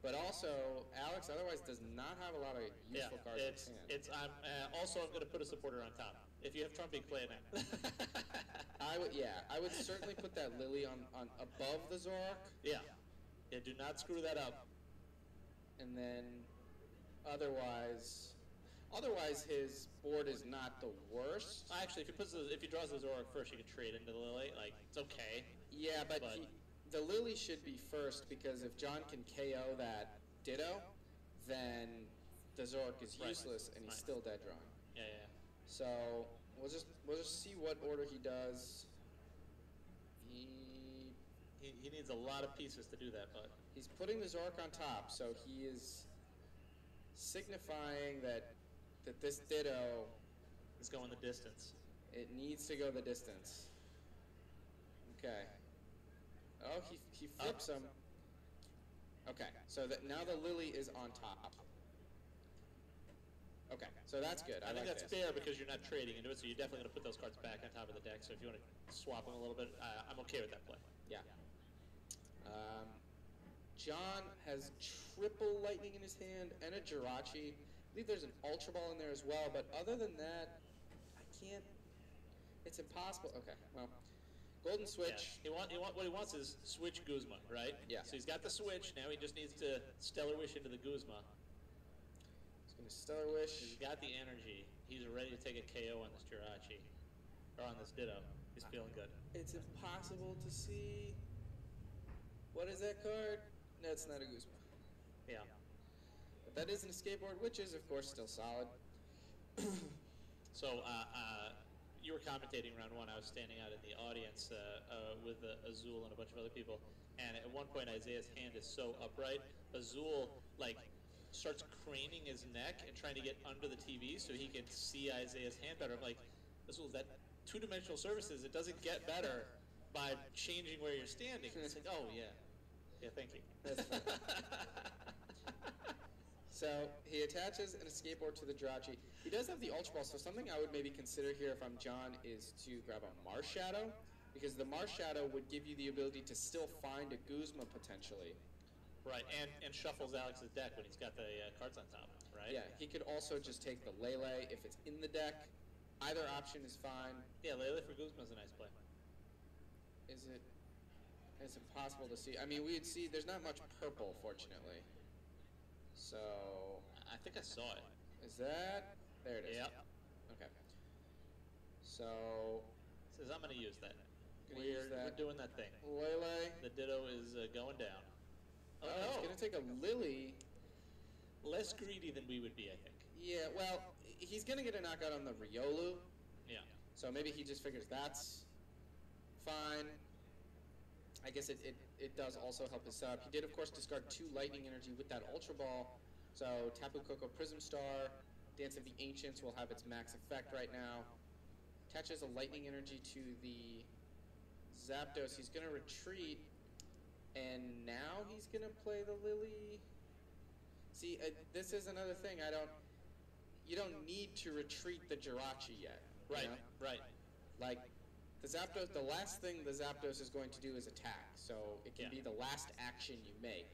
But also, Alex otherwise does not have a lot of useful cards in his hand. Also, I'm going to put a supporter on top. If you have Trumpy, play it now. I would certainly put that Lily on above the Zoroark. Yeah, do not screw that up. And then, otherwise his board is not the worst. Actually, if he draws the Zoroark first, you can trade into the Lily. Like, it's okay. Yeah, but the Lily should be first, because if John can KO that Ditto, then the Zoroark is useless and he's still dead drawing. Yeah. So we'll just see what order he does. He needs a lot of pieces to do that, but He's putting the Zork on top, so he is signifying that this Ditto, it's going the distance. it needs to go the distance. Okay. Oh, he flips him. Okay, so that now the Lily is on top. Okay, so that's good. I think like that's this. fair because you're not trading into it, so you're definitely going to put those cards back on top of the deck. So if you want to swap them a little bit, I'm okay with that play. Yeah. John has triple lightning in his hand and a Jirachi. I believe there's an Ultra Ball in there as well, but other than that, I can't. It's impossible. Okay, well, Golden Switch. Yeah. What he wants is switch Guzma, right? Yeah. So he's got the switch. Now he just needs to Stellar Wish into the Guzma. He's going to Stellar Wish. He's got the energy. He's ready to take a KO on this Jirachi. Or on this Ditto. He's feeling good. It's impossible to see. What is that card? No, it's not a Guzma. Yeah. But that is an escape board, which is, of course, still solid. So, you were commentating round one. I was standing out in the audience with Azul and a bunch of other people. And at one point, Isaiah's hand is so upright. Azul, starts craning his neck and trying to get under the TV so he can see Isaiah's hand better. I'm like, Azul, that two-dimensional surfaces, it doesn't get better by changing where you're standing. It's like, oh, yeah. Yeah, thank you. That's fine. So he attaches an escape board to the Jirachi. He does have the Ultra Ball, so something I would maybe consider here if I'm John is to grab a Mars Shadow, because the Mars Shadow would give you the ability to still find a Guzma potentially. Right, and shuffles Alex's deck when he's got the cards on top, right? Yeah, he could also just take the Lele if it's in the deck. Either option is fine. Yeah, Lele for Guzma is a nice play. Is it? It's impossible to see. I mean, we'd see. There's not much purple, fortunately. So I think I saw it. is that? There it is. Yep. Okay. So Says I'm going to use that. Gonna use that. We're doing that thing. Lele. The Ditto is going down. Oh, it's gonna take a Lily. Less greedy than we would be, I think. Yeah. Well, he's gonna get a knockout on the Riolu. Yeah. So maybe he just figures that's fine. I guess it does also help his setup. He did, of course, discard 2 lightning energy with that Ultra Ball. So Tapu Koko Prism Star, Dance of the Ancients will have its max effect right now. Attaches a lightning energy to the Zapdos. He's going to retreat, and now he's going to play the Lily. See, this is another thing. You don't need to retreat the Jirachi yet. Right, you know? right. Like, the Zapdos, the last thing the Zapdos is going to do is attack, so it can be the last action you make.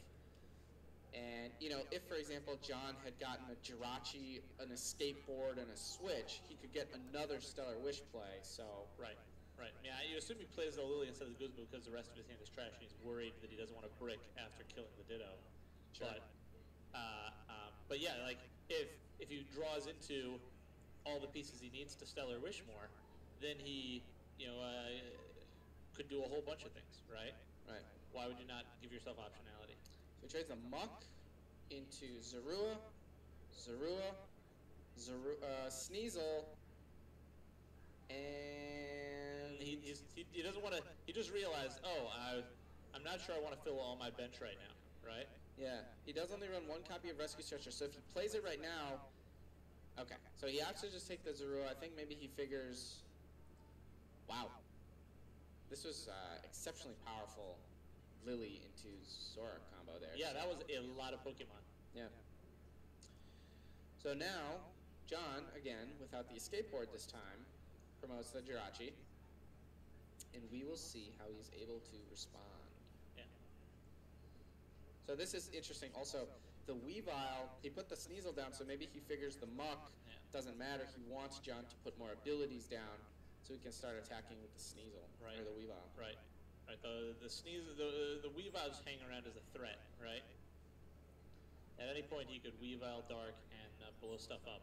And, if, for example, John had gotten a Jirachi, an escape board, and a switch, he could get another Stellar Wish play, so... Right. Yeah, you assume he plays the Lily instead of the Guzma because the rest of his hand is trash and he's worried that he doesn't want to brick after killing the Ditto. Sure. But yeah, if he draws into all the pieces he needs to Stellar Wish more, then he... could do a whole bunch of things, right? Right. Why would you not give yourself optionality? So he trades the Muck into Sneasel, and... He doesn't want to... He just realized, I'm not sure I want to fill all my bench right now, right? Yeah, he does only run 1 copy of Rescue Stretcher, so if he plays it right now... Okay, so he has to just take the Zorua. I think maybe he figures... Wow. This was exceptionally powerful Lily into Zora combo there. Yeah, that was a lot of Pokemon. Yeah. So now, John, again, without the escape board this time, promotes the Jirachi. And we will see how he's able to respond. Yeah. So this is interesting. Also, the Weavile, he put the Sneasel down, so maybe he figures the Muck doesn't matter. He wants John to put more abilities down, so he can start attacking with the Sneasel, or the Weavile. Right. The Sneasel, the Weavile just hang around as a threat, right? At any point, he could Weavile Dark and blow stuff up,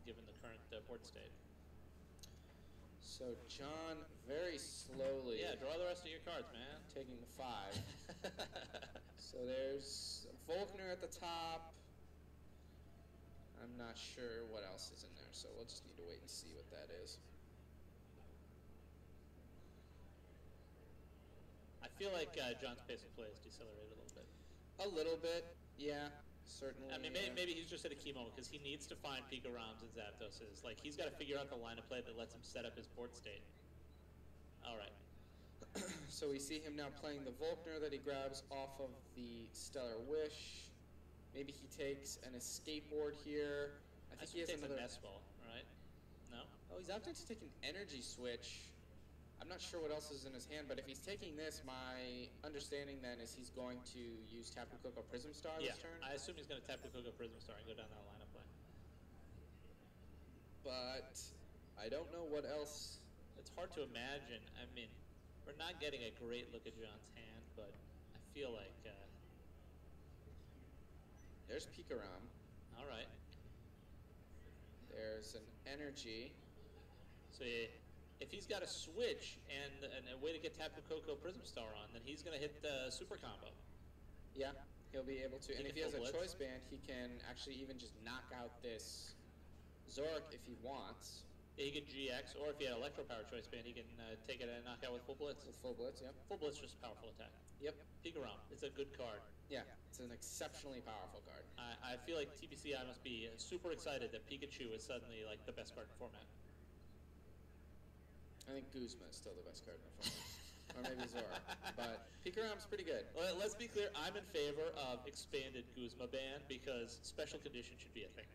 given the current board state. So John, very slowly... Yeah, draw the rest of your cards, man. Taking the 5. So there's Volkner at the top. I'm I'm not sure what else is in there, so we'll just need to wait and see what that is. I feel like John's pace of play is decelerated a little bit. A little bit, yeah, certainly. I mean, maybe he's just at a key moment because he needs to find Pika Roms and Zapdoses. Like, he's got to figure out the line of play that lets him set up his board state. All right. So we see him now playing the Volkner that he grabs off of the Stellar Wish. Maybe he takes an escape board here. I think he has another Nest Ball, right? No? Oh, he's opting to take an energy switch. I'm not sure what else is in his hand, but if he's taking this, my understanding then is he's going to use Tapu Koko Prism Star this turn. I assume he's going to Tapu Koko Prism Star and go down that line of play. But I don't know what else. It's hard to imagine. I mean, we're not getting a great look at John's hand, but I feel like... There's Pikarom. All right. There's an energy. So if he's got a switch and a way to get Tapu Koko Prism Star on, then he's going to hit the super combo. Yeah, he'll be able to. And if he has a blitz. choice band, he can actually even just knock out this Zoroark if he wants. Yeah, he can GX, or if he had Electro Power choice band, he can take it and knock out with full blitz. With full blitz, yep. Full blitz just a powerful attack. Yep. Pikarom, it's a good card. Yeah, it's an exceptionally powerful card. I feel like TPCI must be super excited that Pikachu is suddenly like the best card in the format. I think Guzma is still the best card in the format. Or maybe Zoroark. But Pikarom's pretty good. Well, let's be clear, I'm in favor of expanded Guzma ban because special condition should be a thing.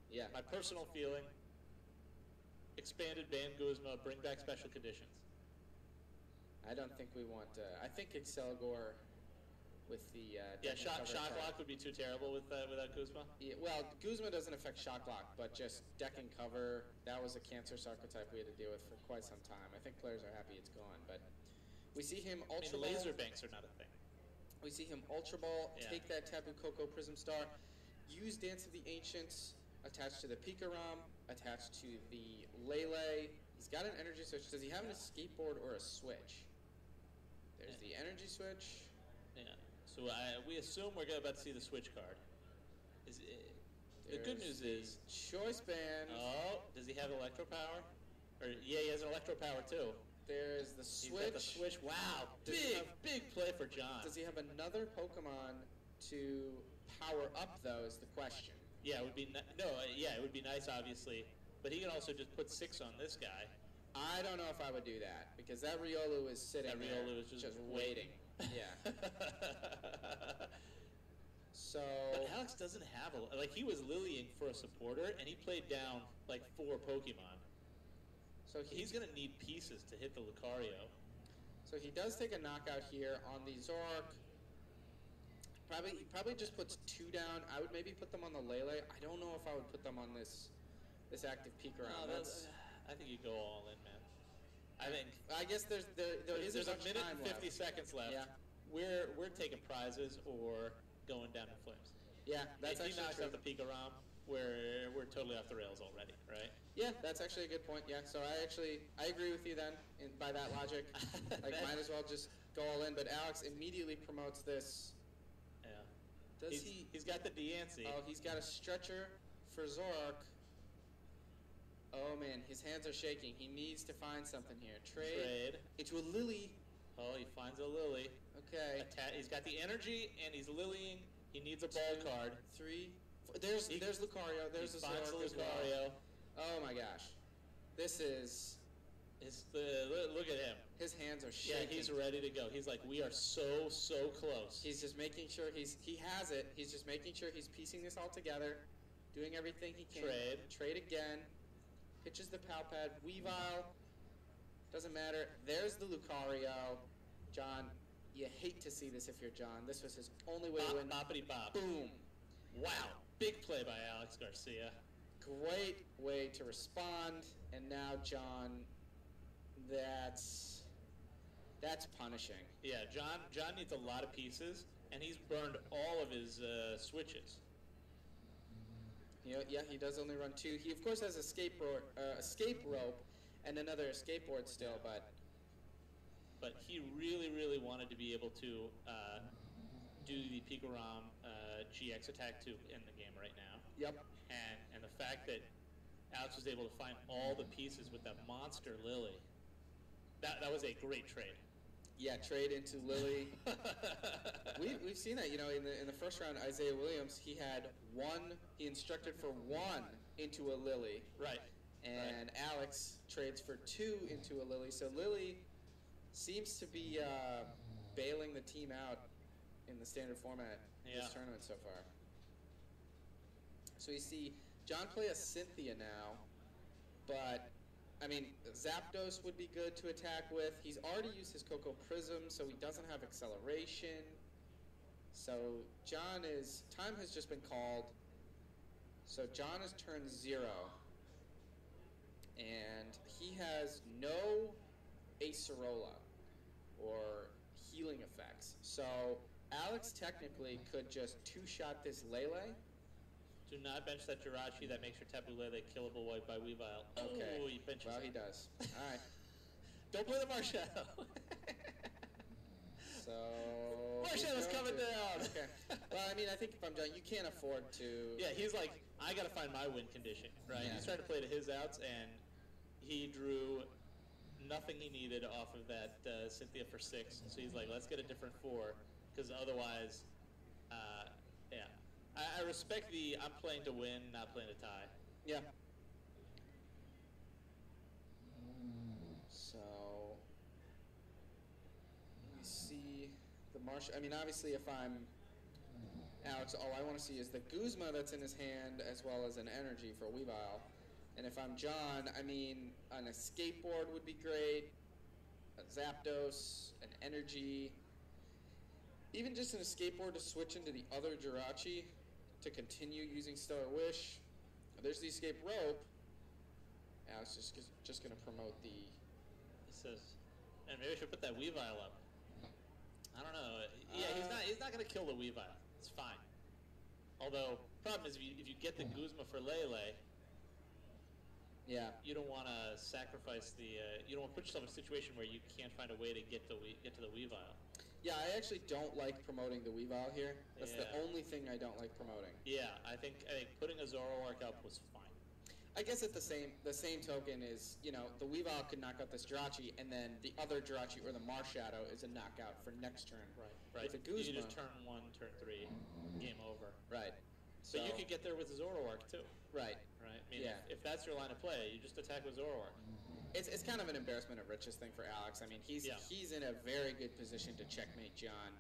Yeah. My personal feeling, expanded ban Guzma, bring back special conditions. I don't think we want. I think Excelgor with the. Shock Lock would be too terrible without Guzma. Yeah, well, Guzma doesn't affect Shock Lock, but just deck and cover. That was a Cancer archetype we had to deal with for quite some time. I think players are happy it's gone, but we see him Ultra Ball. Laser banks are not a thing. We see him Ultra Ball, Yeah. take that Tapu Koko Prism Star, use Dance of the Ancients, attached to the Pikarom, attached to the Lele. He's got an energy switch. Does he have an escape board or a switch? There's the energy switch. Yeah. So we assume we're about to see the switch card. The good news is choice band. Oh, does he have Electro Power? Or yeah, he has an Electro Power too. There's the He's switch. got the switch. Wow, big play for John. Does he have another Pokemon to power up though? Is the question. Yeah, it would be it would be nice, obviously, but he can also just put 6 on this guy. I don't know if I would do that because that Riolu is sitting That there, Riolu is just waiting. Yeah. So. But Alex doesn't have he was Lilying for a supporter, and he played down like 4 Pokemon. So he's gonna need pieces to hit the Lucario. So he does take a knockout here on the Zoroark. He probably just puts 2 down. I would maybe put them on the Lele. I don't know if I would put them on this active Pikarom. I think you go all in, man. I guess there's a minute and 50 seconds left. Yeah. We're taking prizes or going down in flames. Yeah, that's if actually he knocks true. out the Pikarom, we're totally off the rails already, right? Yeah, that's actually a good point. Yeah, so I agree with you then by that logic. Might as well just go all in. But Alex immediately promotes this. Yeah. He's got the Deancey. Oh, he's got a stretcher for Zoroark. Oh man, his hands are shaking. He needs to find something here. Trade. Into a Lily. Oh, he finds a Lily. Okay. He's got the energy and he's Lilying. He needs a ball card. 3. There's Lucario. There's the Zoroark as Lucario. Well. Oh my gosh. This is. Look at him. His hands are shaking. Yeah, he's ready to go. He's like, we are so close. He's just making sure he has it. He's just making sure he's piecing this all together, doing everything he can. Trade again. Pitches the Palpad. Weavile. Doesn't matter. There's the Lucario. John, you hate to see this if you're John. This was his only way to win. Boppity bop. Boom. Wow. Big play by Alex Garcia. Great way to respond. And now, John, that's punishing. Yeah, John needs a lot of pieces, and he's burned all of his switches. Yeah, he does only run 2. He, of course, has escape rope and another escape board still, but he really wanted to be able to do the Pikarom GX attack to end the game right now. Yep. And the fact that Alex was able to find all the pieces with that monster Lily, that was a great trade. Yeah, trade into Lily. We've seen that, in the first round, Isaiah Williams, he instructed for 1 into a Lily. Right. And Alex trades for 2 into a Lily. So Lily seems to be bailing the team out in the standard format this tournament so far. So you see John play a Cynthia now, but I mean, Zapdos would be good to attack with. He's already used his Cocoa Prism, so he doesn't have acceleration. So time has just been called. So John is turn 0. And he has no Acerola or healing effects. So Alex technically could just 2-shot this Lele. Do not bench that Jirachi. That makes your Tapu Lele killable by Weavile. Okay. Oh, he benches well, it. he does. All right. Don't play the Marshadow. So Marshallow's coming down. Okay. Well, I mean, I think if I'm John, you can't afford to. Yeah, he's like, I got to find my win condition, right? Yeah. He's trying to play to his outs, and he drew nothing he needed off of that Cynthia for 6. So he's like, let's get a different 4, because otherwise, yeah. I respect I'm playing to win, not playing to tie. Yeah. So we see the I mean, obviously, if I'm Alex, all I want to see is the Guzma that's in his hand, as well as an energy for Weavile. And if I'm John, I mean, an escape board would be great, a Zapdos, an energy, even just an escape board to switch into the other Jirachi to continue using Stellar Wish. There's the escape rope. Alex is just going to promote the. He says, and maybe I should put that Weavile up. I don't know. Yeah, he's not going to kill the Weavile. It's fine. Although, problem is if you get the Guzma for Lele, yeah, you don't want to sacrifice the. You don't want to put yourself in a situation where you can't find a way to get to the Weavile. Yeah, I actually don't like promoting the Weavile here. That's the Yeah. only thing I don't like promoting. Yeah, I think putting a Zoroark up was fine. I guess at the same token is, the Weavile could knock out this Jirachi, and then the other Jirachi or the Marshadow is a knockout for next turn. Right. With the Guzma. You just turn 1, turn 3, game over. Right. So you could get there with the Zoroark too. Right. Right. I mean, Yeah. if that's your line of play, you just attack with Zoroark. It's kind of an embarrassment of riches thing for Alex. I mean, he's in a very good position to checkmate John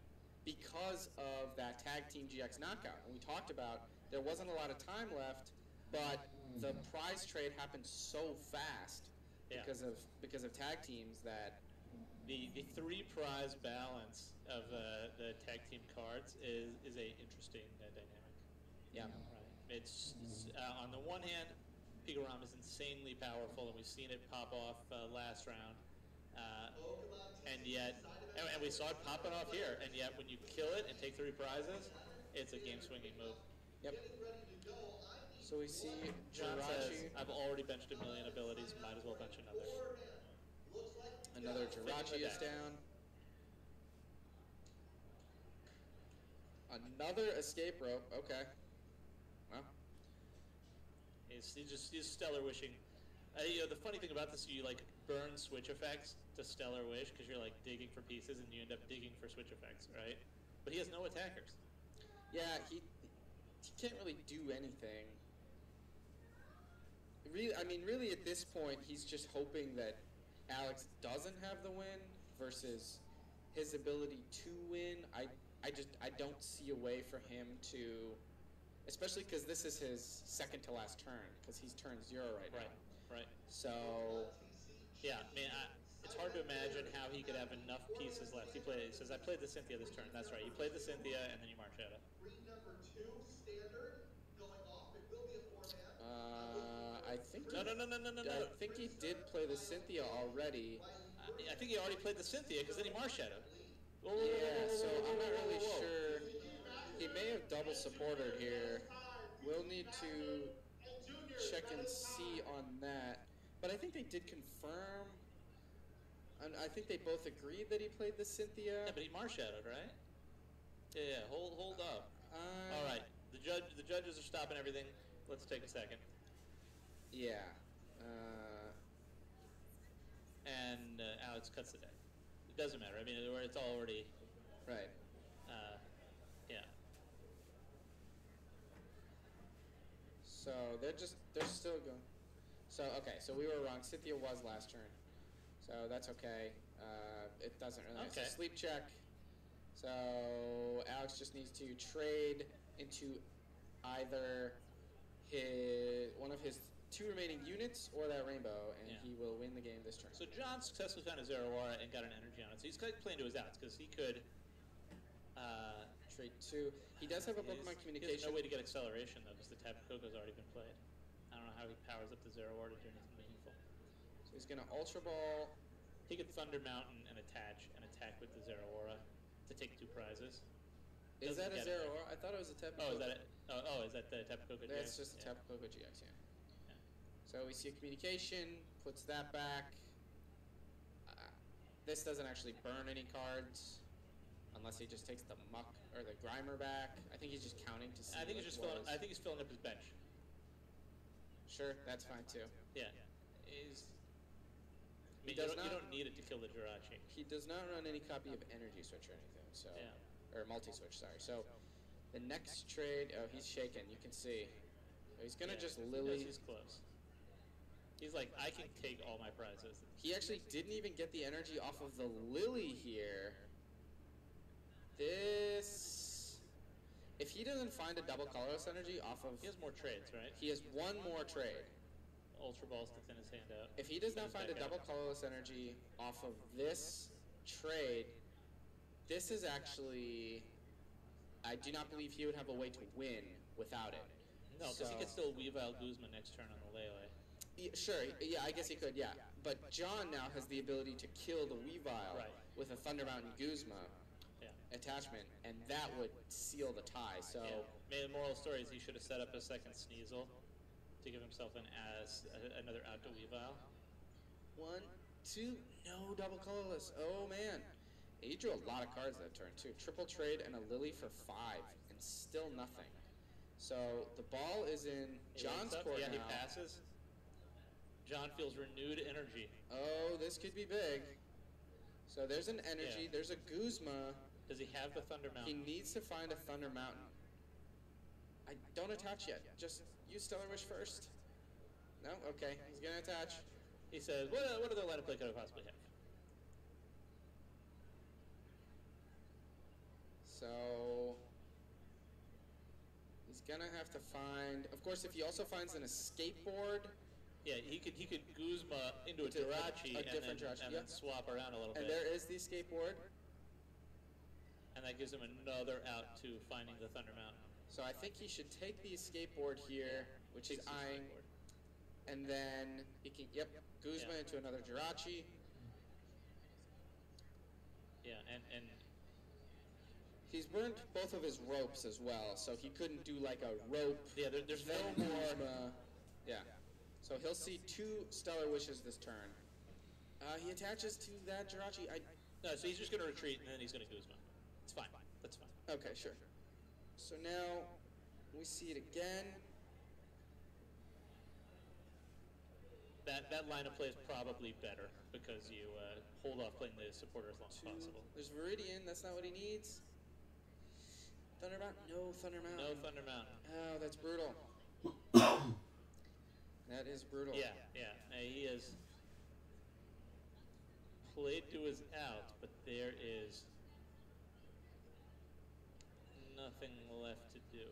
because of that tag team GX knockout. And we talked about there wasn't a lot of time left, but the prize trade happened so fast because of tag teams that the 3 prize balance of the tag team cards is a interesting dynamic. Yeah. Right. It's on the one hand, Pigorama is insanely powerful, and we've seen it pop off last round. And yet, and we saw it popping off here, and yet when you kill it and take 3 prizes, it's a game-swinging move. Yep. So we see John says, Jirachi. I've already benched a million abilities, might as well bench another. Another Jirachi is down. Another escape rope. Okay. Well. He's Stellar Wishing. The funny thing about this, you burn switch effects to Stellar Wish because you're digging for pieces and you end up digging for switch effects, right? But he has no attackers. Yeah, he can't really do anything. Really at this point, he's just hoping that Alex doesn't have the win versus his ability to win. I don't see a way for him to, especially because this is his second to last turn because he's turn 0 right now. Right. So, yeah, it's hard to imagine how he could have enough pieces left. He says, I played the Cynthia this turn. That's right. You played the Cynthia, and then you Marshadow. I think No. I think he did play the Cynthia already. I think he already played the Cynthia, because then he Marshadowed. Yeah, so I'm not really sure. He may have double supported here. We'll need to check and see on that. But I think they did confirm. And I think they both agreed that he played the Cynthia. Yeah, but he Marshadowed, right? Yeah, hold up. All right, The judges are stopping everything. Let's take a second. Yeah. And Alex cuts the deck. It doesn't matter. I mean, it's already. Right. Yeah. So they're still going. So okay, so we were wrong. Cynthia was last turn, so that's okay. It doesn't really matter. Okay. So sleep check. So Alex just needs to trade into either one of his 2 remaining units or that rainbow, and Yeah. he will win the game this turn. So John successfully found a ZoroAura and got an energy on it. So he's playing to his outs because he could. Trade 2. He does have a Pokemon He has communication. no way to get acceleration though because the Tapu Koko's already been played. I don't know how he powers up the ZoroAura to do anything meaningful. So he's gonna Ultra Ball. He could Thunder Mountain and attach and attack with the ZoroAura to take 2 prizes. Is Doesn't that a get it. Zeraora? I thought it was a Tapu Oh, is Koko. that it? Oh, is that the Tapu Koko? That's GX? just a Yeah. Tapu Koko GX, yeah. Yeah. So we see a communication, puts that back. This doesn't actually burn any cards, unless he just takes the Muck or the Grimer back. I think he's just counting to see. I think he's just filling. I think he's filling up his bench. Sure, that's fine too. Yeah. He's. I mean, He does you not- don't need it to kill the Jirachi. He does not run any copy of Energy Switch or anything, so Yeah. or Multi Switch. Sorry. So the next trade. Oh, he's shaking. You can see. He's gonna Yeah, just he Lily. knows he's close. He's like, I can take all my prizes. He actually didn't even get the energy off of the Lily here. This... If he doesn't find a double colorless energy off of... He has more trades, right? He has one more trade. Ultra balls to thin his hand out. If he does not Thin his find a back double out. colorless energy off of this trade, this is actually... I do not believe he would have a way to win without it. No, because he could still Weavile Guzma next turn on the Lele. Yeah, sure, yeah, I guess he could, yeah. But John now has the ability to kill the Weavile Right. with a Thunder Mountain Guzma Yeah. attachment, and that would seal the tie. So Yeah. Maybe the moral of the story is he should have set up a second Sneasel to give himself another out to Weavile. 1, 2, no double colorless. Oh man, he drew a lot of cards that turn too. Triple trade and a Lily for 5, and still nothing. So the ball is in He John's wakes up, court yeah, he now. passes. John feels renewed energy. Oh, this could be big. So there's an energy. Yeah. There's a Guzma. Does he have the Thunder He Mountain? needs to find a Thunder Mountain. I don't attach yet. Just use Stellar Wish first. No? Okay. He's going to attach. He says, what other line of play could I possibly have? So he's going to have to find... Of course, if he also finds an escape board... Yeah, he could Guzma into a Into a Jirachi different Jirachi, and yeah. then swap around a little And bit. there is the escape board. And that gives him another out to finding the Thunder Mountain. So I think he should take the escape board here, which is Takes his eyeing... sideboard. And then he can... Yep. Guzma Yeah. into another Jirachi. Yeah, and He's burned both of his ropes as well, so he couldn't do like a rope. yeah, there's no Then more. Guzma. Yeah. So he'll see 2 Stellar Wishes this turn. He attaches to that Jirachi. No, so he's just going to retreat and then he's going to Guzma. It's fine. That's fine. Okay, sure. So now we see it again. That line of play is probably better because you hold off playing the supporter as long as 2. possible. There's Viridian. That's not what he needs. Thunder Mountain. No Thunder Mountain. No Thunder Mountain. Oh, that's brutal. That is brutal. Yeah. He is played to his out, but there is nothing left to do.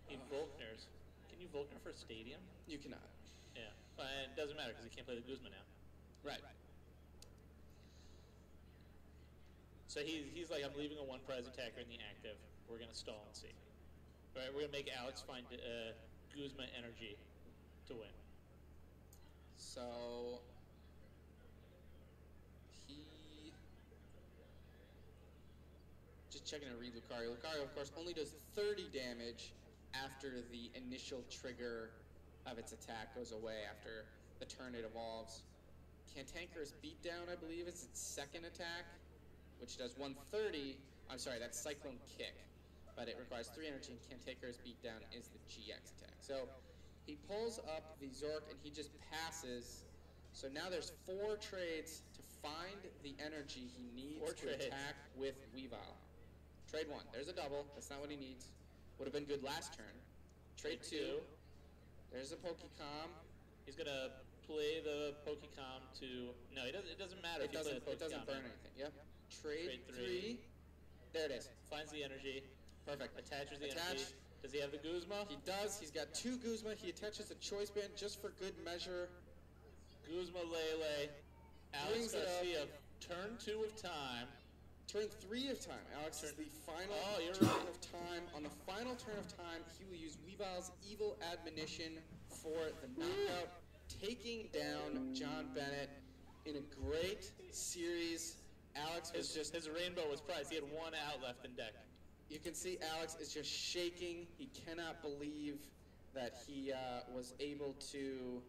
He Volkners. Can you Volkner for Stadium? You cannot. Yeah. It doesn't matter because he can't play the Guzma now. Right. So he's like, I'm leaving a 1 prize attacker in the active. We're going to stall and see. All right, we're going to make Alex find Guzma energy to win. So he just checking to read Lucario. Lucario, of course, only does 30 damage after the initial trigger of its attack goes away after the turn it evolves. Cantankerous Beatdown, I believe, is its second attack, which does 130. I'm sorry, that's Cyclone Kick. but it requires 3 energy, and can't take Hers beat down is the GX attack. So he pulls up the Zork, and he just passes. So now there's 4 trades to find the energy he needs to attack with Weavile. Trade 1. There's a double. That's not what he needs. Would have been good last turn. Trade 2. There's a Pokecom. He's going to play the Pokecom to... No, it doesn't matter if you play the Pokecom. It doesn't burn anything. Yep. Trade 3. There it is. Finds the energy. Perfect. Attaches the energy. Does he have the Guzma? He does. He's got 2 Guzma. He attaches a Choice Band just for good measure. Guzma Lele. Alex Garcia. Turn 2 of time. Turn 3 of time. Alex is the final turn of time. On the final turn of time, he will use Weavile's Evil Admonition for the knockout, taking down John Bennett in a great series. Alex was his rainbow was prized. He had 1 out left in deck. You can see Alex is just shaking. He cannot believe that he was able to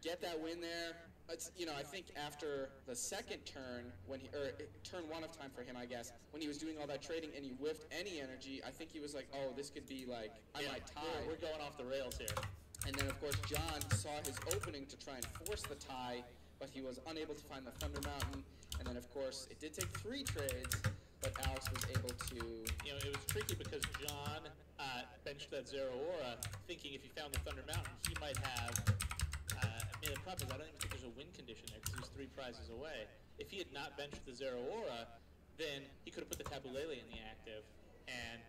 get that win there. It's, I think after the second turn, turn 1 of time for him, I guess, when he was doing all that trading and he whiffed any energy, I think he was like, oh, this could be like, I might tie. We're going off the rails here. And then, of course, John saw his opening to try and force the tie, but he was unable to find the Thunder Mountain. And then, of course, it did take 3 trades, but Alex was able to... it was tricky because John benched that Zero Aura, thinking if he found the Thunder Mountain, he might have... the problem is I don't even think there's a win condition there because he's 3 prizes away. If he had not benched the Zero Aura, then he could have put the Tabu Lele in the active, and